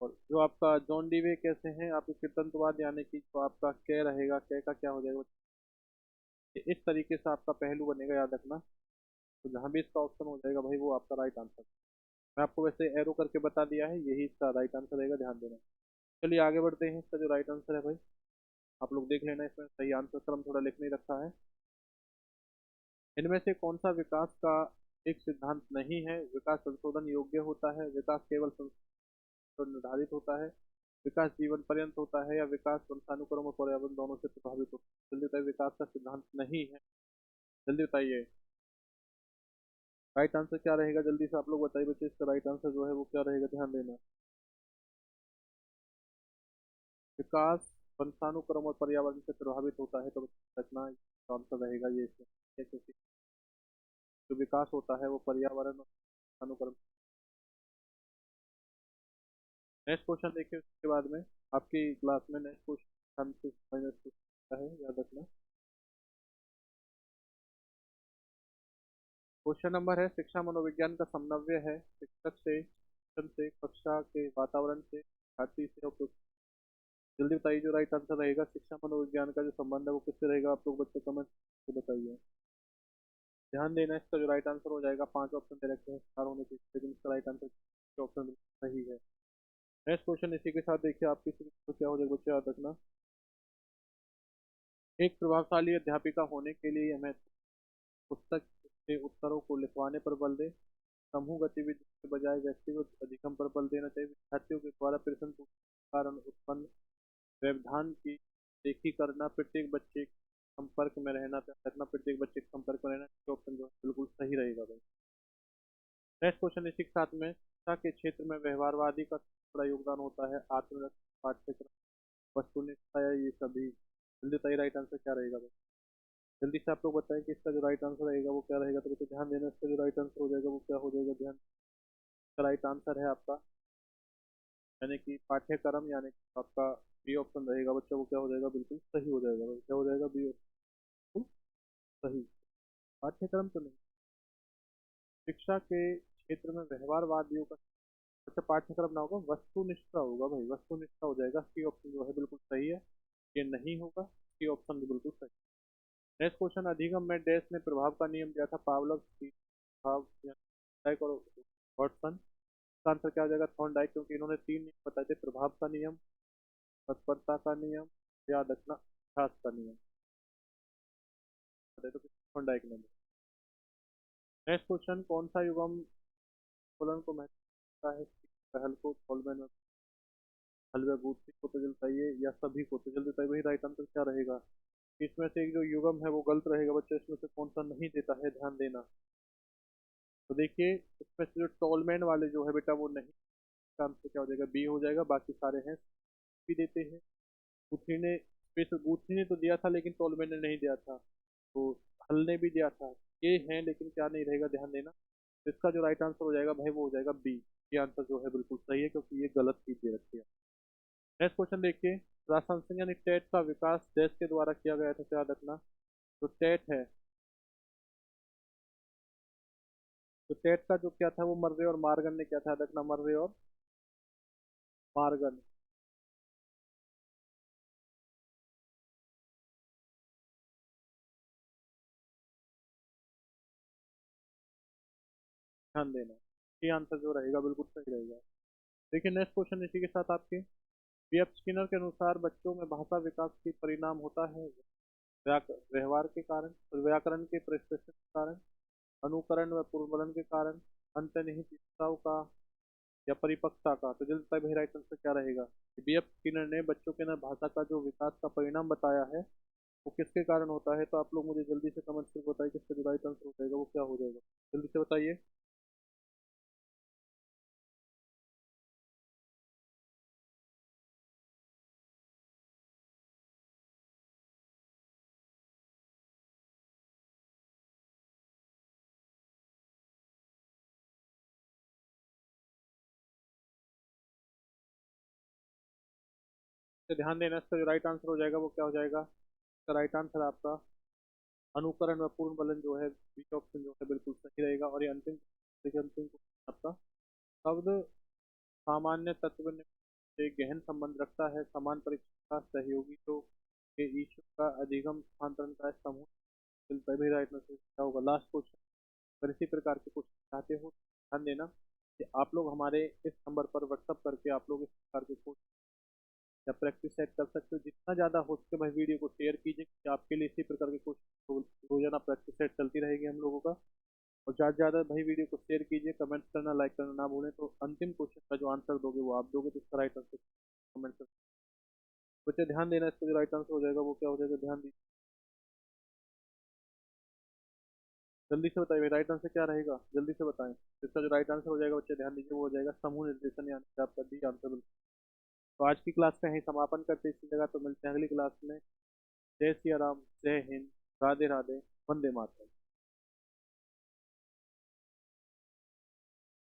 और जो आपका जॉन डीवे कैसे हैं, आपके कृतंतवाद यानी कि जो आपका कै रहेगा, कै का क्या हो जाएगा, इस तरीके से आपका पहलू बनेगा, याद रखना। तो जहां भी इसका ऑप्शन हो जाएगा भाई वो आपका राइट आंसर। मैं आपको वैसे एरो करके बता दिया है, यही इसका राइट आंसर रहेगा, ध्यान देना। चलिए आगे बढ़ते हैं, इसका जो राइट आंसर है भाई, आप लोग देख लेना, इसमें सही आंसर क्रम थोड़ा लिख नहीं रखा है। इनमें से कौन सा विकास का एक सिद्धांत नहीं है, विकास संशोधन योग्य होता है, विकास केवल संशोधन निर्धारित होता है, विकास जीवन पर्यंत होता है, या विकास वंशानुक्रम और पर्यावरण दोनों से प्रभावित होता है। जल्दी बताइए, विकास का सिद्धांत नहीं है, जल्दी बताइए राइट आंसर क्या रहेगा, जल्दी से आप लोग बताइए बच्चे, इसका राइट आंसर जो है वो क्या रहेगा, ध्यान देना। विकास वंशानुक्रम और पर्यावरण से प्रभावित होता है, तो रचना आंसर रहेगा ये इसमें। क्योंकि जो विकास होता है वो पर्यावरण और वंशानुक्रम। नेक्स्ट क्वेश्चन देखिए, उसके बाद में आपकी क्लास में नेक्स्ट क्वेश्चन माइनस क्वेश्चन है, याद रखना। क्वेश्चन नंबर है, शिक्षा मनोविज्ञान का समन्वय है शिक्षक से, शिक्षण से, कक्षा के वातावरण से, छात्री से और जल्दी बताइए जो राइट आंसर रहेगा, शिक्षा मनोविज्ञान का जो संबंध है वो किससे रहेगा, आप लोग बच्चे कमेंट से बताइए। ध्यान देना, इसका जो राइट आंसर हो जाएगा, पांच ऑप्शन दे रखे हैं, चार होने चाहिए, लेकिन इसका राइट आंसर ऑप्शन सही है। नेक्स्ट क्वेश्चन इसी के साथ देखिए, आपकी तो क्या हो जाएगा बच्चे, याद रखना। एक प्रभावशाली अध्यापिका होने के लिए हमें पुस्तक से उत्तरों को लिखवाने पर बल दे, समूह गतिविधि के बजाय व्यक्तिगत अधिगम पर बल देना चाहिए, विद्यार्थियों के द्वारा प्रश्न पूछने के कारण उत्पन्न व्यवधान की देखी करना, प्रत्येक बच्चे के संपर्क में रहना, रखना, प्रत्येक बच्चे के संपर्क में रहना, ये ऑप्शन जो है बिल्कुल सही रहेगा भाई। नेक्स्ट क्वेश्चन इसी के साथ में, शिक्षा के क्षेत्र में व्यवहारवादी का बड़ा योगदान होता है, आत्मरक्षा, पाठ्यक्रम, वस्तुनिष्ठता, या ये सभी। जल्दी बताइए राइट आंसर क्या रहेगा भाई, जल्दी से आप लोग बताएं कि इसका जो राइट आंसर रहेगा वो क्या रहेगा, तो बच्चे ध्यान देना, इसका जो राइट आंसर हो जाएगा वो क्या हो जाएगा, ध्यान। इसका राइट आंसर है आपका, यानी कि पाठ्यक्रम, यानी कि आपका बी ऑप्शन रहेगा बच्चा, वो क्या हो जाएगा, बिल्कुल सही हो जाएगा भाई, क्या हो जाएगा, बी ऑप्शन सही। पाठ्यक्रम तो नहीं, शिक्षा के क्षेत्र में व्यवहारवादियों का, अच्छा पाठ्यक्रम ना होगा, वस्तुनिष्ठता होगा भाई, वस्तुनिष्ठता हो जाएगा, सी ऑप्शन जो है बिल्कुल सही है। ये नहीं होगा, सी ऑप्शन भी बिल्कुल सही। नेक्स्ट क्वेश्चन, अधिगम में डैश ने प्रभाव का नियम दिया था, पावलोव, प्रभाव या वॉटसन। इसका आंसर क्या हो जाएगा? थॉर्नडाइक, क्योंकि इन्होंने 3 नियम बताए थे, प्रभाव का नियम, तत्परता का नियम, याद रखना अभ्यास का नियम। बताए तो थॉर्नडाइक ने। नेक्स्ट क्वेश्चन, कौन सा युग्म फलन को महत्व देता है? पहल को, टोलमैन में हलवे बूथ को तो जल्दी बताइए, या सभी को तो जल्दी बताइए। वही राइट आंसर क्या रहेगा? इसमें से एक जो युग्म है वो गलत रहेगा बच्चों, इसमें से कौन सा नहीं देता है, ध्यान देना। तो देखिए, इसमें से जो टोलमैन वाले जो है बेटा वो नहीं, इसका आंसर क्या हो जाएगा? बी हो जाएगा। बाकी सारे हैं भी देते हैं। गुथी ने स्पेस, गुथी ने तो दिया था लेकिन टोलमैन ने नहीं दिया था। तो हल ने भी दिया था। ये है लेकिन क्या नहीं रहेगा, ध्यान देना। तो इसका जो राइट आंसर हो जाएगा भाई वो हो जाएगा बी। ये आंसर जो है बिल्कुल सही है, क्योंकि ये गलत चीज दे रखी है। नेक्स्ट क्वेश्चन देखिए, राजशासन यानी टेट का विकास देश के द्वारा किया गया था, तो याद रखना। तो टेट है, तो टेट का जो क्या था वो मर्रे और मार्गन ने क्या था, याद रखना, मर्रे और मार्गन। ध्यान देना, ये आंसर जो रहेगा बिल्कुल सही रहेगा। देखिए नेक्स्ट क्वेश्चन इसी के साथ आपके, बीएफ स्किनर के अनुसार बच्चों में भाषा विकास की परिणाम होता है व्यवहार के कारण, व्याकरण के परिस्थिति के कारण, अनुकरण व पूर्वलन के कारण, अंतर्निहित इच्छाओं का, या परिपक्वता का। तो जल्दी बताइए भाई राइट आंसर क्या रहेगा? बीएफ स्किनर ने बच्चों के ना भाषा का जो विकास का परिणाम बताया है वो किसके कारण होता है? तो आप लोग मुझे जल्दी से कमेंट करके बताइए किसका जो राइट आंसर हो जाएगा वो क्या हो जाएगा, जल्दी से बताइए। तो ध्यान देना, इसका जो राइट आंसर हो जाएगा वो क्या हो जाएगा? इसका राइट आंसर आपका अनुकरण व पूर्ण बलन जो है, बीच ऑप्शन जो है बिल्कुल सही रहेगा। और ये अंतिम, देखिए अंतिम क्वेश्चन आपका, शब्द सामान्य तत्व से गहन संबंध रखता है, समान परीक्षा का सहयोगी तो के ईश्वर का अधिगम स्थानांतरण का समूह, तभी राइट में क्या होगा? Last question. अगर इसी प्रकार के क्वेश्चन चाहते हो ध्यान देना कि आप लोग हमारे इस नंबर पर व्हाट्सअप करके आप लोग इस प्रकार के क्वेश्चन या प्रैक्टिस सेट कर सकते हो। जितना ज़्यादा हो सके भाई वीडियो को शेयर कीजिए, कि आपके लिए इसी प्रकार के क्वेश्चन रोजाना प्रैक्टिस सेट चलती रहेगी हम लोगों का। और ज़्यादा से ज़्यादा भाई वीडियो को शेयर कीजिए, कमेंट करना, लाइक करना ना भूलें। तो अंतिम क्वेश्चन का जो आंसर दोगे वो आप दोगे, तो इसका राइट आंसर कमेंट कर। बच्चे ध्यान देना, इसका जो राइट आंसर हो जाएगा वो क्या हो जाएगा, ध्यान दीजिए। जल्दी से बताइए राइट आंसर क्या रहेगा, जल्दी से बताएं। इसका जो राइट आंसर हो जाएगा बच्चे ध्यान दीजिए, वो हो जाएगा समूह निर्देशन, यानी कि आपका डी आंसर बिल्कुल। तो आज की क्लास का यहीं समापन करते हैं इसी जगह। तो मिलते हैं अगली क्लास में। जय सिया राम, जय हिंद, राधे राधे, वंदे मातरम।